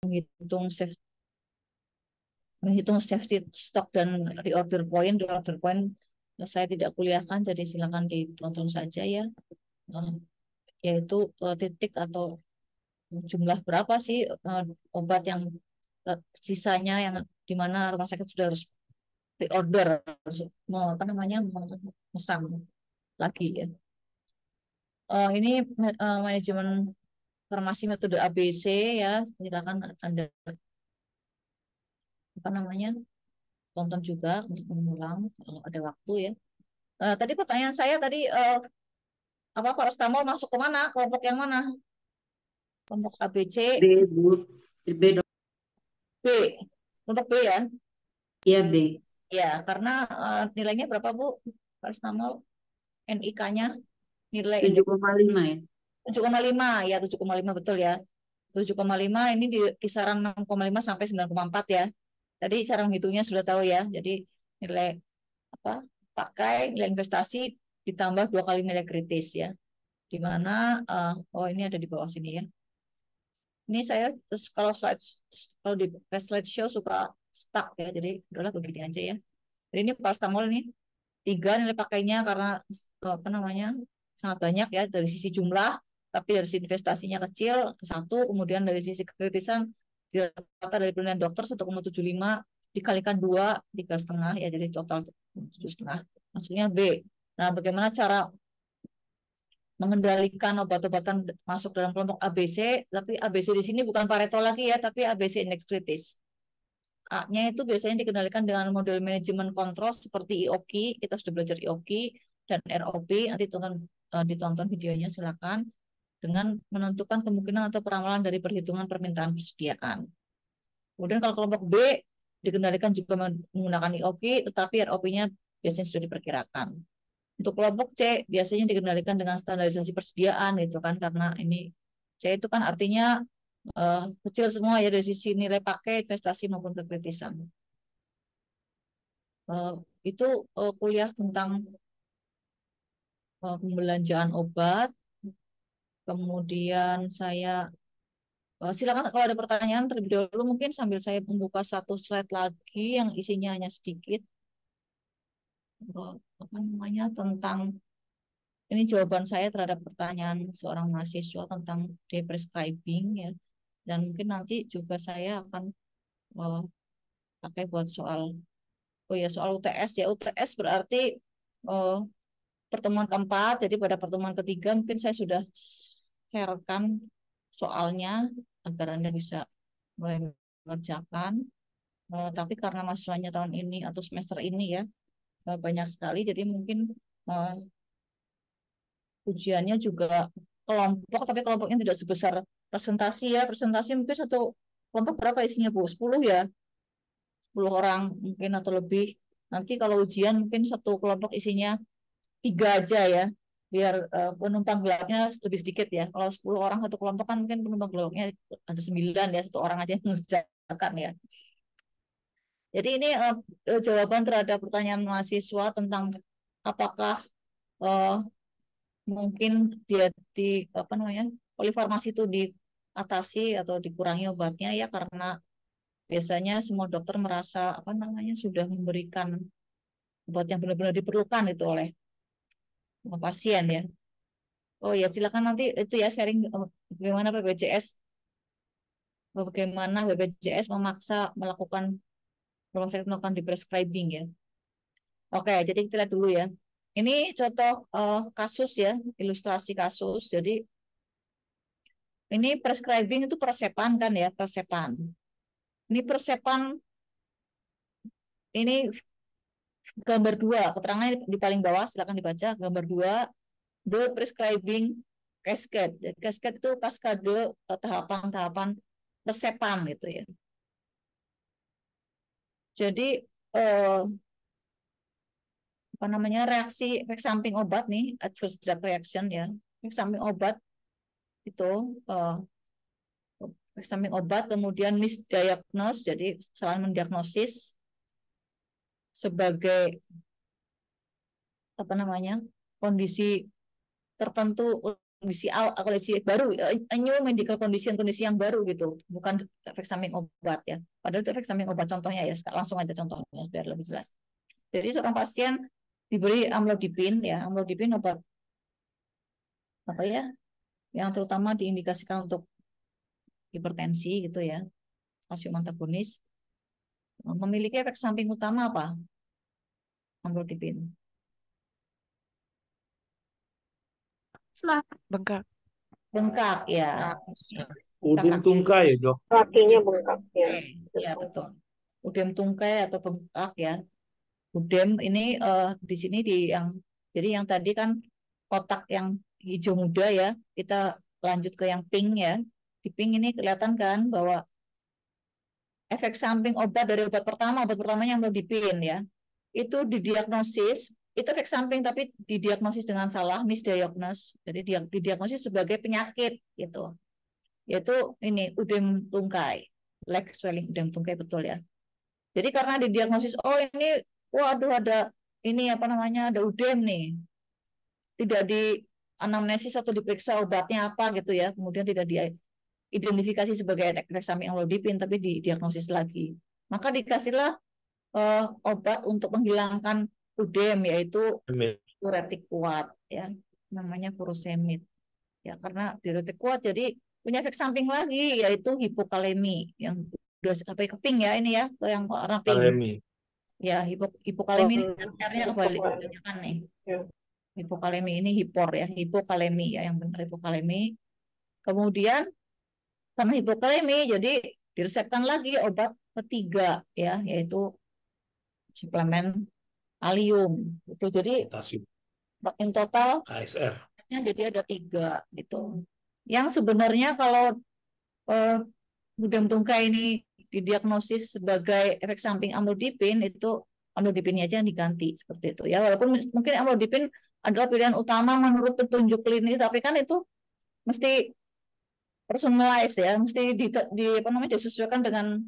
menghitung safety stock dan reorder point saya tidak kuliahkan, jadi silakan ditonton saja ya. Eh, Yaitu titik atau jumlah berapa sih obat yang sisanya yang di mana rumah sakit sudah harus reorder, harus apa namanya, memesan lagi ya. Ini manajemen farmasi metode ABC ya, silakan Anda apa namanya tonton juga untuk mengulang kalau ada waktu ya. Tadi pertanyaan saya tadi apa paracetamol masuk ke mana? Kelompok yang mana? Kelompok ABC, B, Bu. B dok. B. Kelompok B ya. Iya, B. Ya, karena nilainya berapa Bu? Paracetamol NIK-nya nilai tujuh indeks koma lima ya. 7,5 ya, 7,5 betul ya. 7,5 ini di kisaran 6,5 sampai 9,4 ya. Tadi cara menghitungnya sudah tahu ya. Jadi nilai apa? Pakai nilai investasi ditambah 2 kali nilai kritis ya. Di mana oh ini ada di bawah sini ya. Ini saya terus kalau di slideshow suka stuck ya. Jadi udahlah begini aja ya. Jadi ini paracetamol ini 3 nilai pakainya karena apa namanya sangat banyak ya dari sisi jumlah, tapi dari sisi investasinya kecil satu, kemudian dari sisi kekritisan data dari penelitian dokter 1,75 dikalikan 2 3,5 ya, jadi total 7,5 maksudnya B. Nah, bagaimana cara mengendalikan obat-obatan masuk dalam kelompok ABC, tapi ABC di sini bukan Pareto lagi ya, tapi ABC indeks kritis. A-nya itu biasanya dikendalikan dengan model manajemen kontrol seperti IOQ, kita sudah belajar IOQ dan ROP, nanti ditonton videonya silakan, dengan menentukan kemungkinan atau peramalan dari perhitungan permintaan persediaan. Kemudian kalau kelompok B dikendalikan juga menggunakan IOQ, tetapi ROP-nya biasanya sudah diperkirakan. Untuk kelompok C biasanya dikendalikan dengan standarisasi persediaan itu kan, karena ini C itu kan artinya kecil semua ya dari sisi nilai pakai, investasi maupun kekritisan. Eh, itu kuliah tentang pembelanjaan obat. Kemudian saya silakan kalau ada pertanyaan terlebih dahulu, mungkin sambil saya membuka satu slide lagi yang isinya hanya sedikit apa namanya tentang ini jawaban saya terhadap pertanyaan seorang mahasiswa tentang deprescribing ya. Dan mungkin nanti juga saya akan uh, pakai buat soal oh ya soal UTS ya. UTS berarti uh, pertemuan keempat. Jadi pada pertemuan ketiga mungkin saya sudah sharekan soalnya agar Anda bisa mulai mengerjakan. Tapi karena mahasiswanya tahun ini atau semester ini ya banyak sekali, jadi mungkin uh, ujiannya juga kelompok, tapi kelompoknya tidak sebesar presentasi ya. Presentasi mungkin satu kelompok berapa isinya Bu? 10 ya, 10 orang mungkin atau lebih. Nanti kalau ujian mungkin satu kelompok isinya 3 aja ya, biar penumpang gelapnya lebih sedikit ya. Kalau 10 orang satu kelompok kan mungkin penumpang gelapnya ada 9 ya, satu orang aja yang mengerjakan ya. Jadi ini jawaban terhadap pertanyaan mahasiswa tentang apakah eh, mungkin dia di apa namanya polifarmasi itu diatasi atau dikurangi obatnya ya, karena biasanya semua dokter merasa apa namanya sudah memberikan obat yang benar-benar diperlukan itu oleh pasien ya. Oh ya, silakan nanti itu ya sharing bagaimana BPJS memaksa melakukan rumah sakit melakukan di prescribing ya. Oke, jadi kita lihat dulu ya. Ini contoh kasus ya, ilustrasi kasus. Jadi ini prescribing itu persepan kan ya, persepan. Ini persepan, ini gambar 2, keterangannya di paling bawah, silakan dibaca. Gambar 2, the prescribing cascade. Cascade itu kaskade tahapan-tahapan persepan gitu ya. Jadi eh, apa namanya reaksi efek samping obat nih, adverse drug reaction ya. Efek samping obat itu eh, efek samping obat kemudian misdiagnose, jadi salah mendiagnosis sebagai apa namanya kondisi tertentu kondisi baru, new medical condition, kondisi yang baru gitu, bukan efek samping obat ya. Padahal itu efek samping obat, contohnya ya, langsung aja contohnya biar lebih jelas. Jadi seorang pasien diberi amlodipin ya, amlodipin obat apa ya, yang terutama diindikasikan untuk hipertensi gitu ya, kalsium antagonis, memiliki efek samping utama apa? Amlodipin. Bengkak. Bengkak ya. Udin Kaki. tungkai ya, Dok. Kakinya bengkak ya. Ya betul. Udem tungkai atau bengkak ya. Udem ini di sini yang jadi yang tadi kan kotak yang hijau muda ya. Kita lanjut ke yang pink ya. Di pink ini kelihatan kan bahwa efek samping obat dari obat pertamanya amlodipin ya. Itu didiagnosis, itu efek samping tapi didiagnosis dengan salah, misdiagnosis. Jadi didiagnosis sebagai penyakit gitu. Yaitu ini udem tungkai, leg swelling udem tungkai, betul ya. Jadi karena didiagnosis, oh ini, waduh ada ini apa namanya, ada udem nih. Tidak di anamnesis atau diperiksa obatnya apa gitu ya. Kemudian tidak diidentifikasi sebagai efek samping amlodipin, tapi didiagnosis lagi. Maka dikasihlah obat untuk menghilangkan udem, yaitu diuretik kuat ya, namanya furosemid. Ya karena diuretik kuat jadi punya efek samping lagi, yaitu hipokalemi yang udah sampai ke pink ya, ini ya, ke yang warna pink. Kalemi. Ya, hipokalemi ini R-nya kebalik kan nih. Ya. Hipokalemi ini hipor ya, hipokalemi ya, yang benar hipokalemi. Kemudian karena hipokalemi jadi diresepkan lagi obat ketiga ya, yaitu suplemen kalium. Itu jadi Potasium. in total KSR. jadi ada 3 gitu. Yang sebenarnya kalau udem tungkai ini didiagnosis sebagai efek samping amlodipin, itu amlodipinnya aja yang diganti seperti itu ya. Walaupun mungkin amlodipin adalah pilihan utama menurut petunjuk klinis, tapi kan itu mesti personalized ya, mesti apa namanya, disesuaikan dengan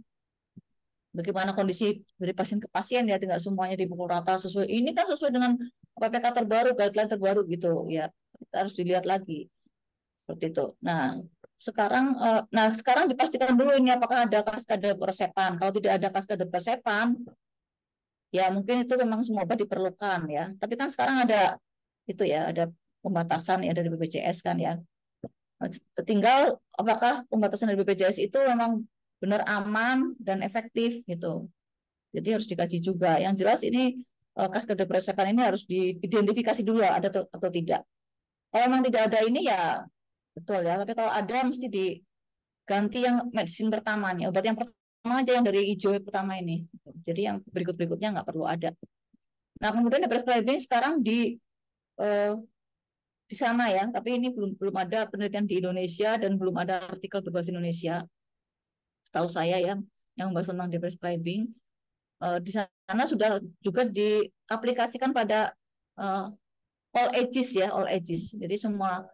bagaimana kondisi dari pasien ke pasien ya, tidak semuanya dipukul rata sesuai. Ini kan sesuai dengan PPK terbaru, guideline terbaru gitu ya. Kita harus dilihat lagi seperti itu. Nah sekarang dipastikan dulu ini apakah ada kaskade persepan. Kalau tidak ada kaskade persepan, ya mungkin itu memang semua obat diperlukan ya. Tapi kan sekarang ada itu ya, ada pembatasan ya dari BPJS kan ya. Tinggal apakah pembatasan dari BPJS itu memang benar aman dan efektif gitu. Jadi harus dikaji juga. Yang jelas ini kaskade persepan ini harus diidentifikasi dulu ada atau tidak. Kalau memang tidak ada ini ya betul ya, tapi kalau ada mesti diganti yang medicine pertamanya, obat yang pertama aja yang dari hijau pertama ini. Jadi yang berikut-berikutnya nggak perlu ada. Nah kemudian prescribing sekarang di sana ya, tapi ini belum ada penelitian di Indonesia dan belum ada artikel berbahasa Indonesia. Setahu saya ya, yang membahas tentang prescribing di sana sudah juga diaplikasikan pada all ages ya, all ages. Jadi semua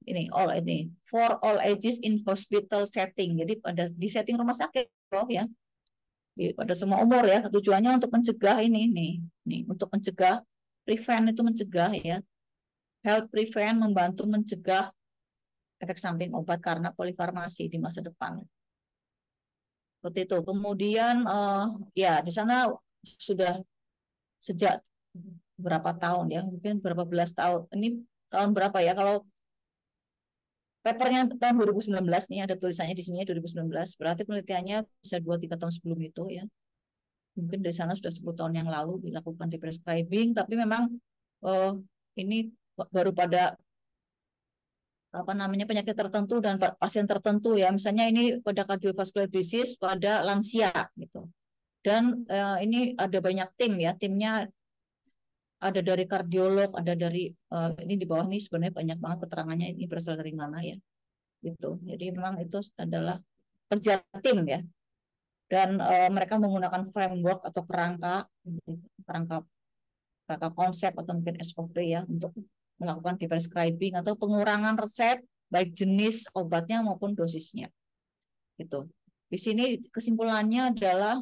ini for all ages in hospital setting. Jadi di setting rumah sakit ya, pada semua umur ya. Tujuannya untuk mencegah ini nih untuk mencegah, prevent itu mencegah ya, health prevent, membantu mencegah efek samping obat karena polifarmasi di masa depan. Seperti itu. Kemudian ya di sana sudah sejak berapa tahun ya, mungkin berapa belas tahun. Ini tahun berapa ya? Kalau papernya tahun 2019 nih, ada tulisannya di sini 2019. Berarti penelitiannya bisa 2-3 tahun sebelum itu ya. Mungkin dari sana sudah 10 tahun yang lalu dilakukan di prescribing, tapi memang ini baru pada apa namanya, penyakit tertentu dan pasien tertentu ya. Misalnya ini pada cardiovascular disease pada lansia gitu. Dan ini ada banyak tim ya, timnya ada dari kardiolog, ada dari ini di bawah ini sebenarnya banyak banget keterangannya ini berasal dari mana ya. Gitu. Jadi memang itu adalah kerja tim ya. Dan mereka menggunakan framework atau kerangka konsep atau mungkin SOP ya untuk melakukan prescribing atau pengurangan resep baik jenis obatnya maupun dosisnya. Gitu. Di sini kesimpulannya adalah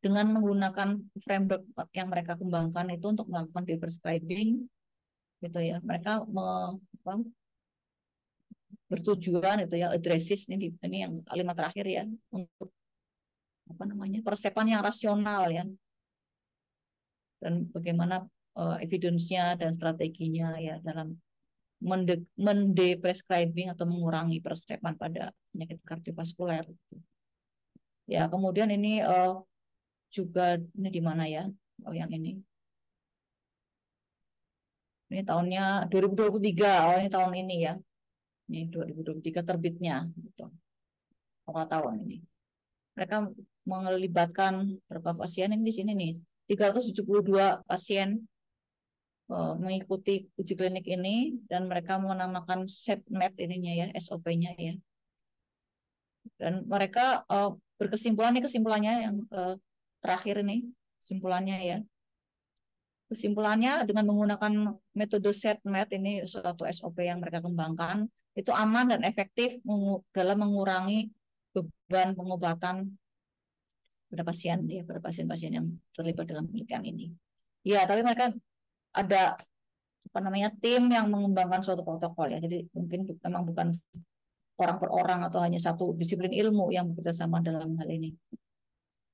dengan menggunakan framework yang mereka kembangkan itu untuk melakukan prescribing gitu ya. Mereka bertujuan itu ya, addresses ini yang kalimat terakhir ya, untuk persepan yang rasional ya, dan bagaimana evidence-nya dan strateginya ya dalam mendeprescribing atau mengurangi persepan pada penyakit kardiovaskuler. Ya, kemudian ini juga ini di mana ya? Oh, yang ini. Ini tahunnya 2023, ini tahun ini ya. Ini 2023 terbitnya gitu. Awal tahun ini. Mereka melibatkan berapa pasien ini di sini nih? 372 pasien mengikuti uji klinik ini, dan mereka menamakan SETMAT ininya ya, SOP-nya ya. Dan mereka kesimpulannya yang terakhir ini, kesimpulannya ya. Kesimpulannya dengan menggunakan metode SETMAT ini, suatu SOP yang mereka kembangkan, itu aman dan efektif dalam mengurangi beban pengobatan pada pasien yang terlibat dalam penelitian ini. Ya, tapi mereka ada tim yang mengembangkan suatu protokol ya. Jadi mungkin memang bukan orang per orang atau hanya satu disiplin ilmu yang bekerja sama dalam hal ini.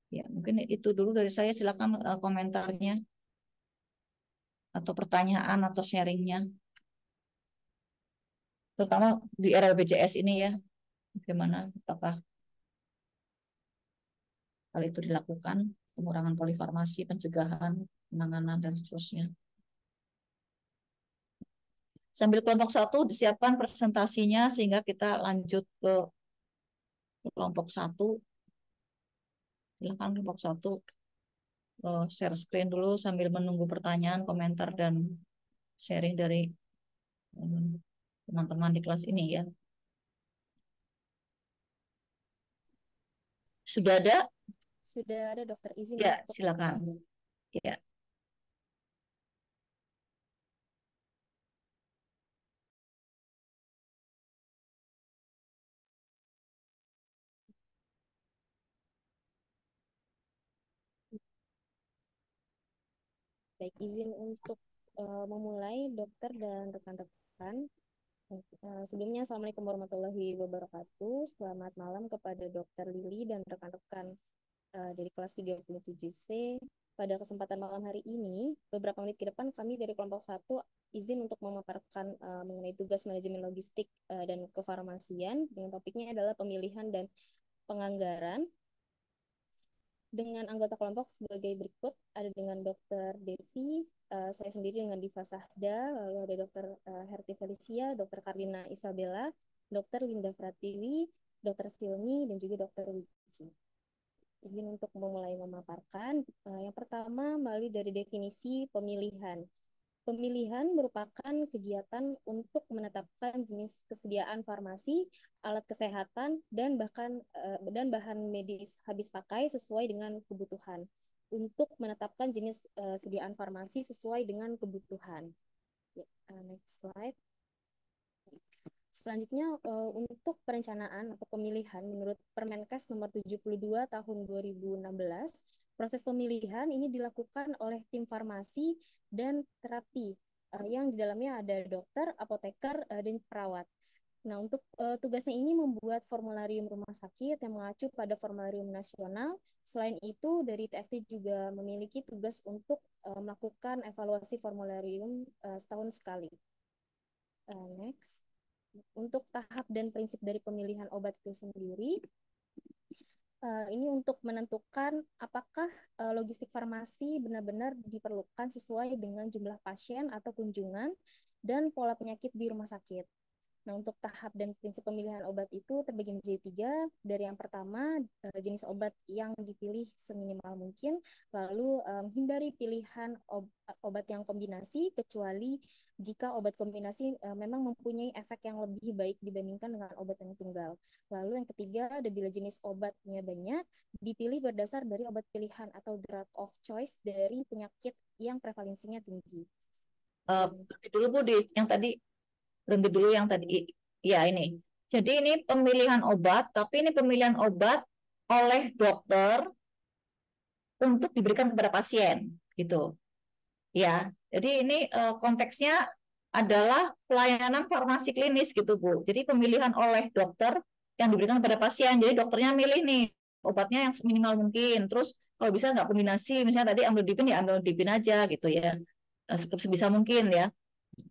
Ya, mungkin itu dulu dari saya. Silakan komentarnya atau pertanyaan atau sharingnya, terutama di era BPJS ini ya. Bagaimana, apakah hal itu dilakukan, pengurangan polifarmasi, pencegahan, penanganan, dan seterusnya. Sambil kelompok 1 disiapkan presentasinya sehingga kita lanjut ke kelompok 1. Silakan kelompok 1 share screen dulu sambil menunggu pertanyaan, komentar, dan sharing dari teman-teman di kelas ini ya. Sudah ada? Sudah ada, Dokter. Izin ya, silakan. Ya. Baik, izin untuk memulai, dokter dan rekan-rekan. Sebelumnya, Assalamualaikum warahmatullahi wabarakatuh. Selamat malam kepada Dokter Lili dan rekan-rekan dari kelas 37C. Pada kesempatan malam hari ini, beberapa menit ke depan kami dari kelompok 1 izin untuk memaparkan mengenai tugas manajemen logistik dan kefarmasian dengan topiknya adalah pemilihan dan penganggaran. Dengan anggota kelompok sebagai berikut, ada dengan Dr. Devi, saya sendiri dengan Diva Sahda, lalu ada Dr. Herti Felicia, Dr. Karlina Isabella, Dr. Linda Pratiwi, Dr. Silmi, dan juga Dr. Wiji. Izin untuk memulai memaparkan. Yang pertama, melalui dari definisi pemilihan. Pemilihan merupakan kegiatan untuk menetapkan jenis kesediaan farmasi, alat kesehatan, dan bahan medis habis pakai sesuai dengan kebutuhan. Untuk menetapkan jenis sediaan farmasi sesuai dengan kebutuhan. Next slide. Selanjutnya, untuk perencanaan atau pemilihan menurut Permenkes nomor 72 tahun 2016, proses pemilihan ini dilakukan oleh tim farmasi dan terapi yang di dalamnya ada dokter, apoteker, dan perawat. Nah, untuk tugasnya ini membuat formularium rumah sakit yang mengacu pada formularium nasional. Selain itu, dari TFT juga memiliki tugas untuk melakukan evaluasi formularium setahun sekali. Next. Untuk tahap dan prinsip dari pemilihan obat itu sendiri, ini untuk menentukan apakah logistik farmasi benar-benar diperlukan sesuai dengan jumlah pasien atau kunjungan dan pola penyakit di rumah sakit. Nah, untuk tahap dan prinsip pemilihan obat itu terbagi menjadi 3. Dari yang pertama, jenis obat yang dipilih seminimal mungkin, lalu hindari pilihan obat yang kombinasi, kecuali jika obat kombinasi memang mempunyai efek yang lebih baik dibandingkan dengan obat yang tunggal. Lalu yang ketiga, bila jenis obatnya banyak, dipilih berdasar dari obat pilihan atau drug of choice dari penyakit yang prevalensinya tinggi. Dulu Bu, yang tadi berhenti dulu yang tadi ya ini. Jadi ini pemilihan obat, tapi ini pemilihan obat oleh dokter untuk diberikan kepada pasien gitu. Ya. Jadi ini konteksnya adalah pelayanan farmasi klinis gitu Bu. Jadi pemilihan oleh dokter yang diberikan pada pasien. Jadi dokternya milih nih obatnya yang minimal mungkin. Terus kalau bisa nggak kombinasi, misalnya tadi amlodipin ya amlodipin aja gitu ya. Sebisa mungkin ya.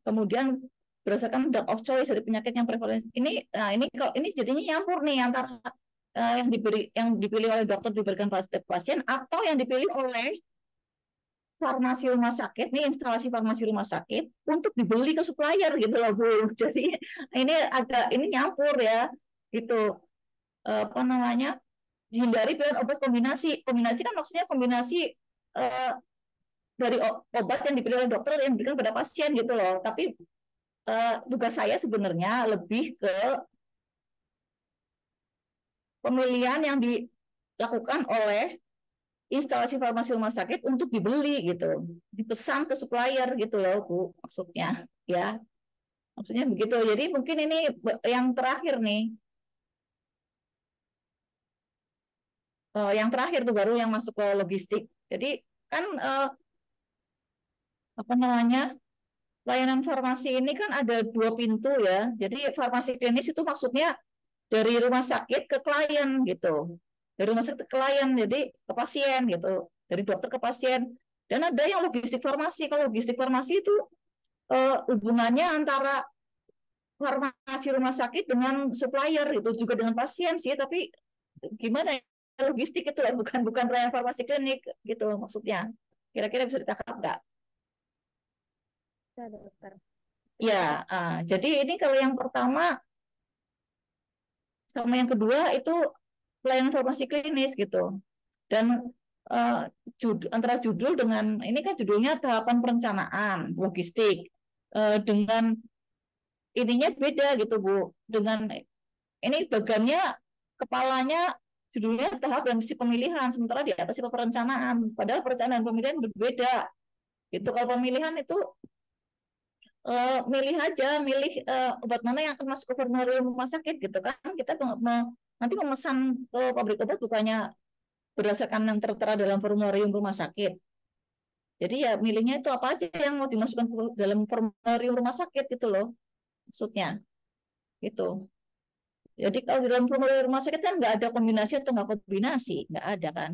Kemudian berdasarkan drug of choice dari penyakit yang prevalensi ini, nah ini kalau ini jadinya nyampur nih antara yang dipilih oleh dokter diberikan pada pasien atau yang dipilih oleh farmasi rumah sakit nih, instalasi farmasi rumah sakit untuk dibeli ke supplier gitu loh Bu. Jadi ini nyampur ya gitu. Apa namanya, dihindari pilihan obat kombinasi. Kombinasi kan maksudnya kombinasi eh, dari obat yang dipilih oleh dokter yang diberikan pada pasien gitu loh. Tapi tugas saya sebenarnya lebih ke pemilihan yang dilakukan oleh instalasi farmasi rumah sakit untuk dibeli gitu, dipesan ke supplier gitu loh Bu, maksudnya ya, maksudnya begitu. Jadi mungkin ini yang terakhir nih, yang terakhir tuh baru yang masuk ke logistik. Jadi kan apa namanya, layanan farmasi ini kan ada 2 pintu ya. Jadi farmasi klinis itu maksudnya dari rumah sakit ke klien gitu, dari rumah sakit ke klien, jadi ke pasien gitu, dari dokter ke pasien. Dan ada yang logistik farmasi. Kalau logistik farmasi itu hubungannya antara farmasi rumah sakit dengan supplier itu juga dengan pasien sih, tapi gimana ya, logistik itu bukan pelayanan farmasi klinik gitu maksudnya. Kira-kira bisa ditangkap nggak? Ya, dokter. Ya, jadi ini kalau yang pertama sama yang kedua itu pelayanan farmasi klinis gitu. Dan antara judul dengan ini kan judulnya tahapan perencanaan logistik, dengan ininya beda gitu Bu. Dengan ini bagiannya kepalanya judulnya tahap dan sisi pemilihan, sementara di atas itu perencanaan. Padahal perencanaan dan pemilihan berbeda. Gitu. Kalau pemilihan itu milih obat mana yang akan masuk ke formularium rumah sakit gitu kan. Kita nanti memesan ke pabrik obat bukannya berdasarkan yang tertera dalam formularium rumah sakit. Jadi ya milihnya itu apa aja yang mau dimasukkan ke dalam formularium rumah sakit gitu loh, maksudnya gitu. Jadi kalau di dalam formularium rumah sakit kan nggak ada kombinasi atau nggak kombinasi, nggak ada kan.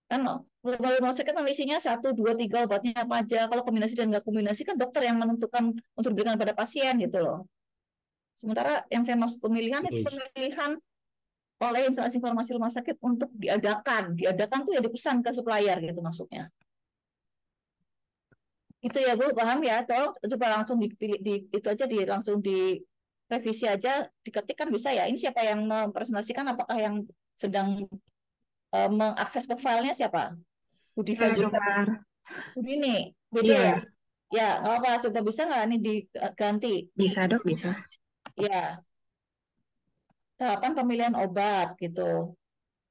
Kan formularium rumah sakit kan isinya 1, 2, 3 obatnya apa aja. Kalau kombinasi dan nggak kombinasi kan dokter yang menentukan untuk diberikan pada pasien gitu loh. Sementara yang saya maksud pemilihan itu pemilihan oleh instalasi farmasi rumah sakit untuk diadakan. Diadakan tuh ya dipesan ke supplier gitu maksudnya. Itu ya Bu, paham ya? Tolong coba langsung dipilih, itu aja langsung di revisi aja, diketik kan bisa ya. Ini siapa yang mempresentasikan? Apakah yang sedang mengakses ke filenya siapa? Budi Ya, Fajrul dokter. Budi ini, beda Iya, ya? Ya, nggak apa, coba bisa nggak ini diganti? bisa dok, bisa. Ya, tahapan pemilihan obat gitu.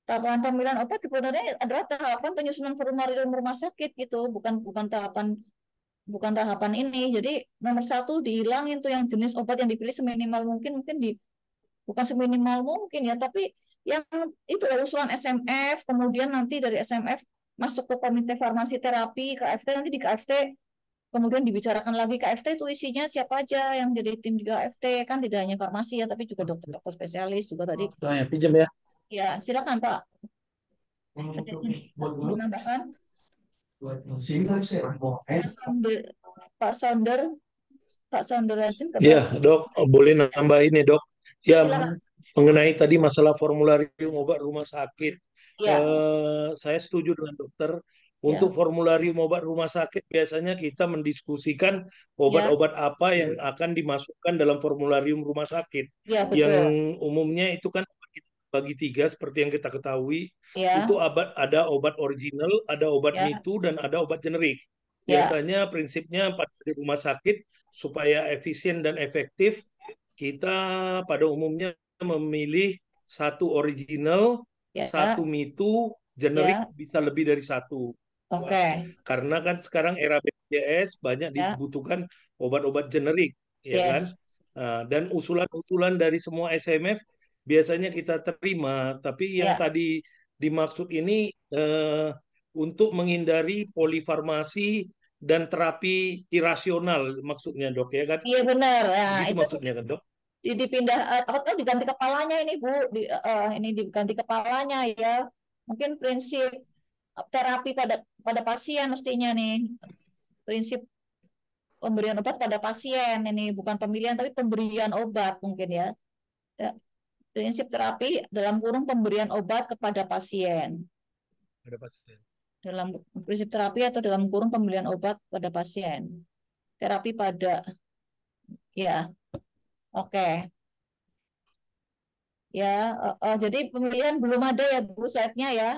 Tahapan pemilihan obat sebenarnya adalah tahapan penyusunan formularium rumah sakit gitu, bukan tahapan ini. Jadi nomor 1 dihilangin tuh yang jenis obat yang dipilih seminimal mungkin bukan seminimal mungkin ya, tapi yang itu usulan SMF, kemudian nanti dari SMF masuk ke komite farmasi terapi KFT, nanti di KFT kemudian dibicarakan lagi KFT itu isinya siapa aja yang jadi tim di KFT, kan tidak hanya farmasi ya, tapi juga dokter-dokter spesialis juga tadi. Saya pinjam ya. Ya, silakan Pak. Menambahkan Pak Sounder, Pak Sounder Rajin Iya, kata. dok, boleh nambah ini, dok. Ya, Ya, silakan. mengenai tadi masalah formularium obat rumah sakit, Ya, saya setuju dengan dokter. ya, Untuk formularium obat rumah sakit, biasanya kita mendiskusikan ya, obat-obat apa yang akan dimasukkan dalam formularium rumah sakit. ya, Yang betul. umumnya itu kan bagi 3, seperti yang kita ketahui. Ya, Itu ada obat original, ada obat ya, mitu, dan ada obat generik. ya, Biasanya prinsipnya pada di rumah sakit, supaya efisien dan efektif, kita pada umumnya memilih 1 original, 1 ya, mitu, generik ya. bisa lebih dari 1. Oke. Karena kan sekarang era BPJS banyak Ya, dibutuhkan obat-obat generik, ya kan? yes. Nah, dan usulan-usulan dari semua SMF biasanya kita terima, tapi yang Ya, tadi dimaksud ini untuk menghindari polifarmasi dan terapi irasional maksudnya dok ya kan? Iya benar. Nah, Begitu itu maksudnya kan dok? dipindah atau diganti kepalanya ini Bu. Ini diganti kepalanya ya. Mungkin prinsip terapi pada pasien mestinya nih. Prinsip pemberian obat pada pasien ini bukan pemilihan tapi pemberian obat mungkin ya. Ya, prinsip terapi dalam kurung pemberian obat kepada pasien. Ada pasien. Dalam prinsip terapi atau dalam kurung pemberian obat pada pasien. Terapi pada ya, oke. Ya, jadi pemilihan belum ada ya Bu slide-nya ya.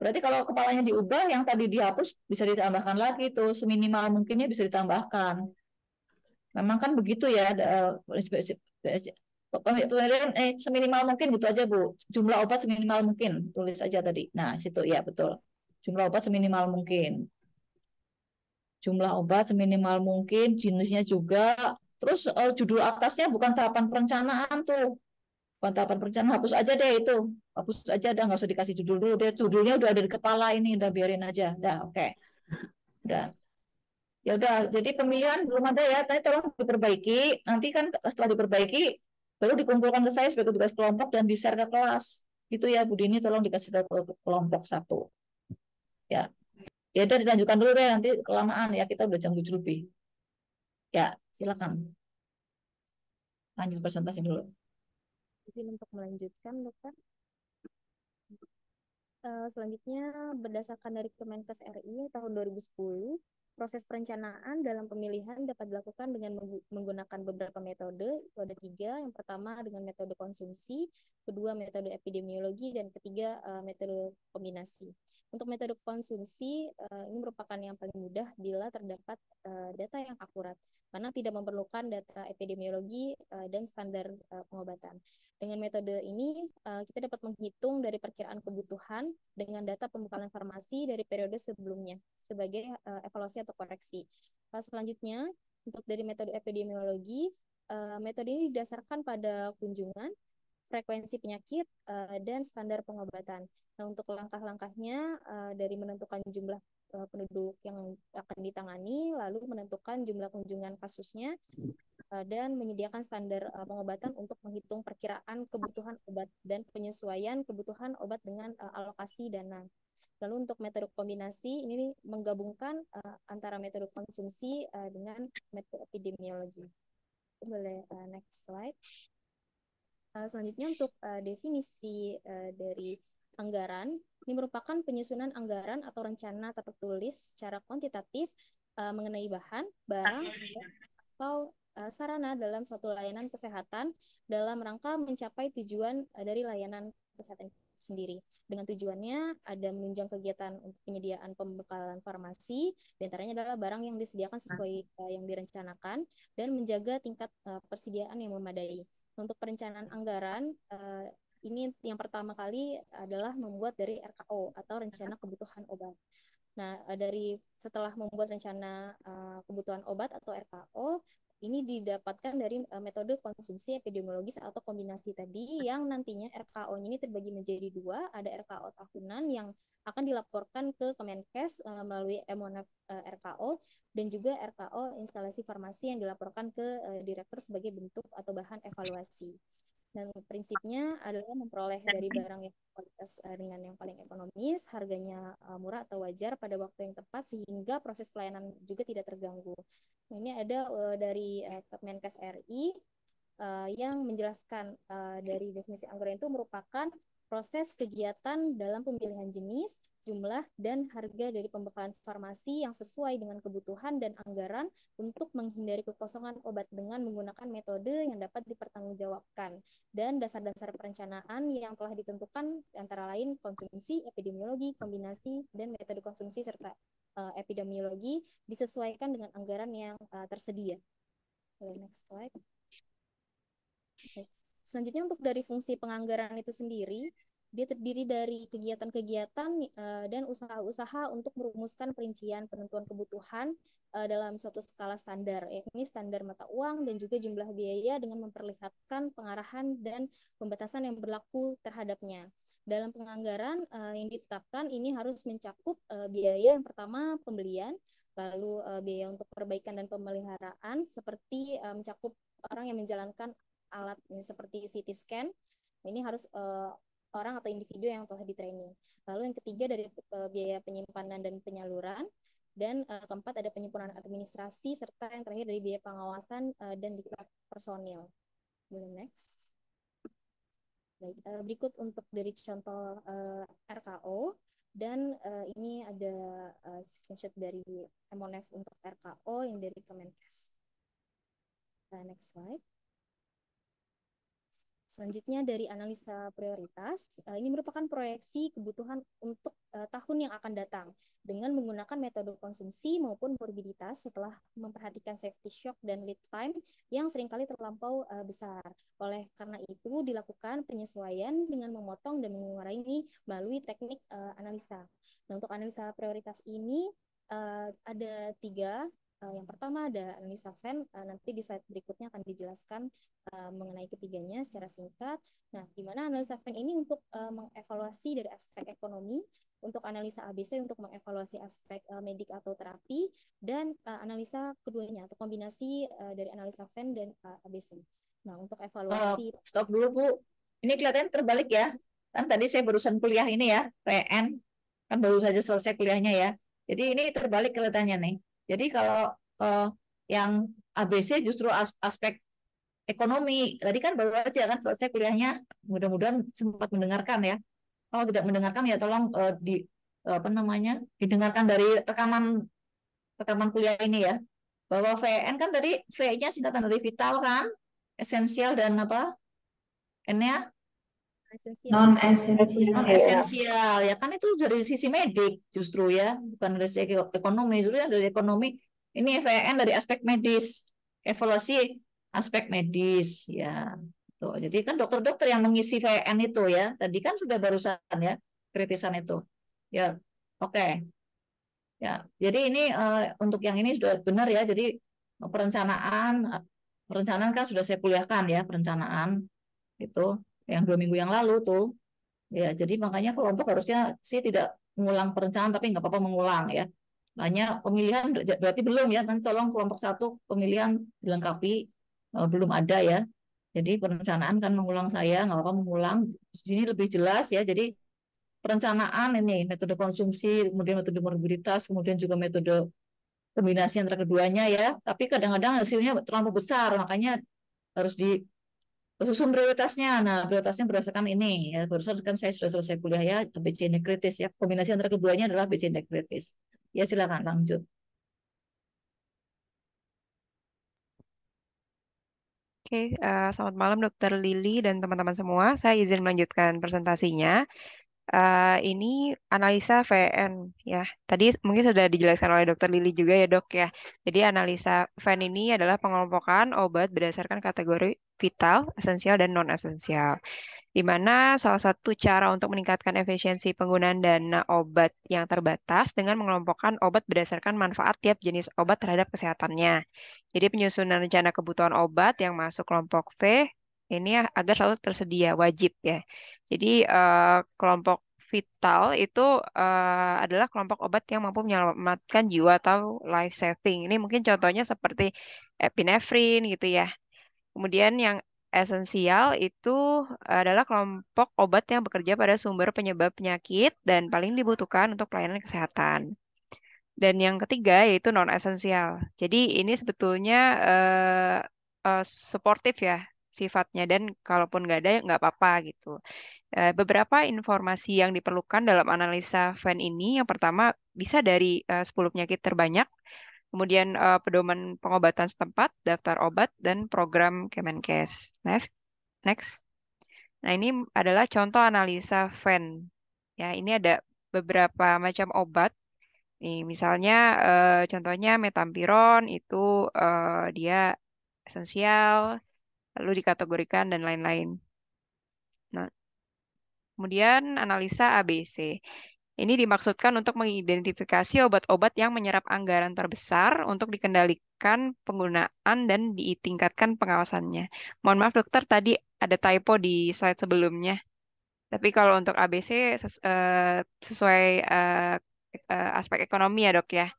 Berarti kalau kepalanya diubah, yang tadi dihapus bisa ditambahkan lagi tuh, seminimal mungkinnya bisa ditambahkan. Memang kan begitu ya, pemilihan seminimal mungkin gitu aja Bu. Jumlah obat seminimal mungkin, tulis aja tadi. Nah, situ ya betul. Jumlah obat seminimal mungkin. Jumlah obat seminimal mungkin, jenisnya juga. Terus judul atasnya bukan tahapan perencanaan tuh. Bukan tahapan perencanaan, hapus aja deh itu. Hapus aja, dah nggak usah dikasih judul dulu deh. Judulnya udah ada di kepala ini, udah biarin aja. Dah, oke. Udah. Ya udah, jadi pemilihan belum ada ya. Tadi tolong diperbaiki. Nanti kan setelah diperbaiki, baru dikumpulkan ke saya sebagai tugas kelompok dan di-share ke kelas. Gitu ya, Bu Dini, tolong dikasih tahu ke kelompok satu. Ya, ya udah dilanjutkan dulu deh. Nanti kelamaan ya, kita udah jam 7 lebih. Ya, silakan. Lanjut presentasi dulu. Izin untuk melanjutkan, Dokter. Selanjutnya, berdasarkan dari Kemenkes RI tahun 2010, proses perencanaan dalam pemilihan dapat dilakukan dengan menggunakan beberapa metode. Itu ada 3. Yang pertama dengan metode konsumsi, kedua metode epidemiologi, dan ketiga metode kombinasi. Untuk metode konsumsi, ini merupakan yang paling mudah bila terdapat data yang akurat, karena tidak memerlukan data epidemiologi dan standar pengobatan. Dengan metode ini, kita dapat menghitung dari perkiraan kebutuhan dengan data pembekalan farmasi dari periode sebelumnya sebagai evaluasi atau koreksi. Selanjutnya, untuk dari metode epidemiologi, metode ini didasarkan pada kunjungan, frekuensi penyakit, dan standar pengobatan. Nah, untuk langkah-langkahnya dari menentukan jumlah penduduk yang akan ditangani, lalu menentukan jumlah kunjungan kasusnya, dan menyediakan standar pengobatan untuk menghitung perkiraan kebutuhan obat dan penyesuaian kebutuhan obat dengan alokasi dana. Lalu untuk metode kombinasi ini menggabungkan antara metode konsumsi dengan metode epidemiologi. Boleh next slide. Selanjutnya untuk definisi dari anggaran, ini merupakan penyusunan anggaran atau rencana tertulis secara kuantitatif mengenai bahan, barang, atau sarana dalam suatu layanan kesehatan dalam rangka mencapai tujuan dari layanan kesehatan sendiri. Dengan tujuannya ada menunjang kegiatan untuk penyediaan pembekalan farmasi, diantaranya adalah barang yang disediakan sesuai yang direncanakan, dan menjaga tingkat persediaan yang memadai. Untuk perencanaan anggaran, ini yang pertama kali adalah membuat dari RKO atau rencana kebutuhan obat. Nah, setelah membuat rencana kebutuhan obat atau RKO, ini didapatkan dari metode konsumsi epidemiologis atau kombinasi tadi, yang nantinya RKO ini terbagi menjadi 2. Ada RKO tahunan yang akan dilaporkan ke Kemenkes melalui MONEF RKO, dan juga RKO instalasi farmasi yang dilaporkan ke direktur sebagai bentuk atau bahan evaluasi. Dan prinsipnya adalah memperoleh dari barang yang kualitas dengan yang paling ekonomis, harganya murah atau wajar pada waktu yang tepat, sehingga proses pelayanan juga tidak terganggu. Nah, ini ada dari Kemenkes RI yang menjelaskan dari definisi anggaran itu merupakan proses kegiatan dalam pemilihan jenis, jumlah, dan harga dari pembekalan farmasi yang sesuai dengan kebutuhan dan anggaran untuk menghindari kekosongan obat dengan menggunakan metode yang dapat dipertanggungjawabkan, dan dasar-dasar perencanaan yang telah ditentukan antara lain konsumsi, epidemiologi, kombinasi, dan metode konsumsi serta epidemiologi disesuaikan dengan anggaran yang tersedia. Next slide. Selanjutnya untuk dari fungsi penganggaran itu sendiri, Dia terdiri dari kegiatan-kegiatan dan usaha-usaha untuk merumuskan perincian penentuan kebutuhan dalam suatu skala standar, yakni standar mata uang dan juga jumlah biaya dengan memperlihatkan pengarahan dan pembatasan yang berlaku terhadapnya. Dalam penganggaran yang ditetapkan ini harus mencakup biaya yang pertama pembelian, lalu biaya untuk perbaikan dan pemeliharaan seperti mencakup orang yang menjalankan alat seperti CT scan. Ini harus orang atau individu yang telah di-training. Lalu yang ketiga dari biaya penyimpanan dan penyaluran. Dan keempat ada penyempurnaan administrasi, serta yang terakhir dari biaya pengawasan dan diklat personil. Boleh next. Baik, berikut untuk dari contoh RKO. Dan ini ada screenshot dari MONEF untuk RKO yang dari Kemenkes. Next slide. Selanjutnya dari analisa prioritas, ini merupakan proyeksi kebutuhan untuk tahun yang akan datang dengan menggunakan metode konsumsi maupun morbiditas setelah memperhatikan safety shock dan lead time yang seringkali terlampau besar. Oleh karena itu dilakukan penyesuaian dengan memotong dan mengurangi melalui teknik analisa. Nah, untuk analisa prioritas ini ada 3. Yang pertama ada analisa Venn, nanti di slide berikutnya akan dijelaskan mengenai ketiganya secara singkat. Nah, di mana analisa Venn ini untuk mengevaluasi dari aspek ekonomi, untuk analisa ABC untuk mengevaluasi aspek medik atau terapi, dan analisa keduanya atau kombinasi dari analisa Venn dan ABC. Nah, untuk evaluasi. Stop dulu Bu, ini kelihatannya terbalik ya. Kan tadi saya barusan kuliah ini ya, PN, kan baru saja selesai kuliahnya ya. Jadi ini terbalik kelihatannya nih. Jadi kalau yang ABC justru aspek ekonomi. Tadi kan baru aja kan selesai kuliahnya. Mudah-mudahan sempat mendengarkan ya. Kalau tidak mendengarkan ya tolong didengarkan dari rekaman kuliah ini ya. Bahwa VN kan tadi V-nya singkatan dari vital kan, esensial dan apa? N-nya esensial. non esensial ya kan itu dari sisi medik justru ya, bukan dari sisi ekonomi. Justru yang dari ekonomi ini VN dari aspek medis, evaluasi aspek medis ya. Tuh, jadi kan dokter-dokter yang mengisi VN itu ya. Tadi kan sudah barusan ya kritisan itu. Ya, oke. Ya, jadi ini untuk yang ini sudah benar ya. Jadi perencanaan kan sudah saya kuliahkan ya, perencanaan itu yang 2 minggu yang lalu tuh. Ya, jadi makanya kelompok harusnya sih tidak mengulang perencanaan, tapi nggak apa-apa mengulang ya. Hanya pemilihan berarti belum ya. Nanti tolong kelompok 1 pemilihan dilengkapi, belum ada ya. Jadi perencanaan kan mengulang saya nggak apa-apa mengulang. Di sini lebih jelas ya. Jadi perencanaan ini metode konsumsi, kemudian metode morbiditas, kemudian juga metode kombinasi antara keduanya ya. Tapi kadang-kadang hasilnya terlalu besar, makanya harus susun prioritasnya. Nah, prioritasnya berdasarkan ini ya. Barusan kan saya sudah selesai kuliah ya, ABC nekritis ya. Kombinasi antara keduanya adalah ABC nekritis. Ya silakan lanjut. Oke, selamat malam Dokter Lili dan teman-teman semua. Saya izin melanjutkan presentasinya. Ini analisa VN ya. Tadi mungkin sudah dijelaskan oleh Dokter Lili juga ya Dok ya. Jadi analisa VN ini adalah pengelompokan obat berdasarkan kategori vital, esensial, dan non-esensial. Di mana salah satu cara untuk meningkatkan efisiensi penggunaan dana obat yang terbatas dengan mengelompokkan obat berdasarkan manfaat tiap jenis obat terhadap kesehatannya. Jadi penyusunan rencana kebutuhan obat yang masuk kelompok V ini agar selalu tersedia, wajib ya. Jadi kelompok vital itu adalah kelompok obat yang mampu menyelamatkan jiwa atau life saving. Ini mungkin contohnya seperti epinefrin gitu ya. Kemudian yang esensial itu adalah kelompok obat yang bekerja pada sumber penyebab penyakit dan paling dibutuhkan untuk pelayanan kesehatan. Dan yang ketiga yaitu non-esensial. Jadi ini sebetulnya suportif ya sifatnya dan kalaupun nggak ada nggak apa-apa gitu. Beberapa informasi yang diperlukan dalam analisa VAN ini, yang pertama bisa dari 10 penyakit terbanyak, kemudian pedoman pengobatan setempat, daftar obat, dan program Kemenkes. Next. Nah, ini adalah contoh analisa VAN. Ya, ini ada beberapa macam obat. Nih, misalnya contohnya metampiron itu dia esensial, lalu dikategorikan dan lain-lain. Nah, Kemudian analisa ABC. Ini dimaksudkan untuk mengidentifikasi obat-obat yang menyerap anggaran terbesar untuk dikendalikan penggunaan dan ditingkatkan pengawasannya. Mohon maaf dokter, tadi ada typo di slide sebelumnya. Tapi kalau untuk ABC sesuai aspek ekonomi ya dok ya.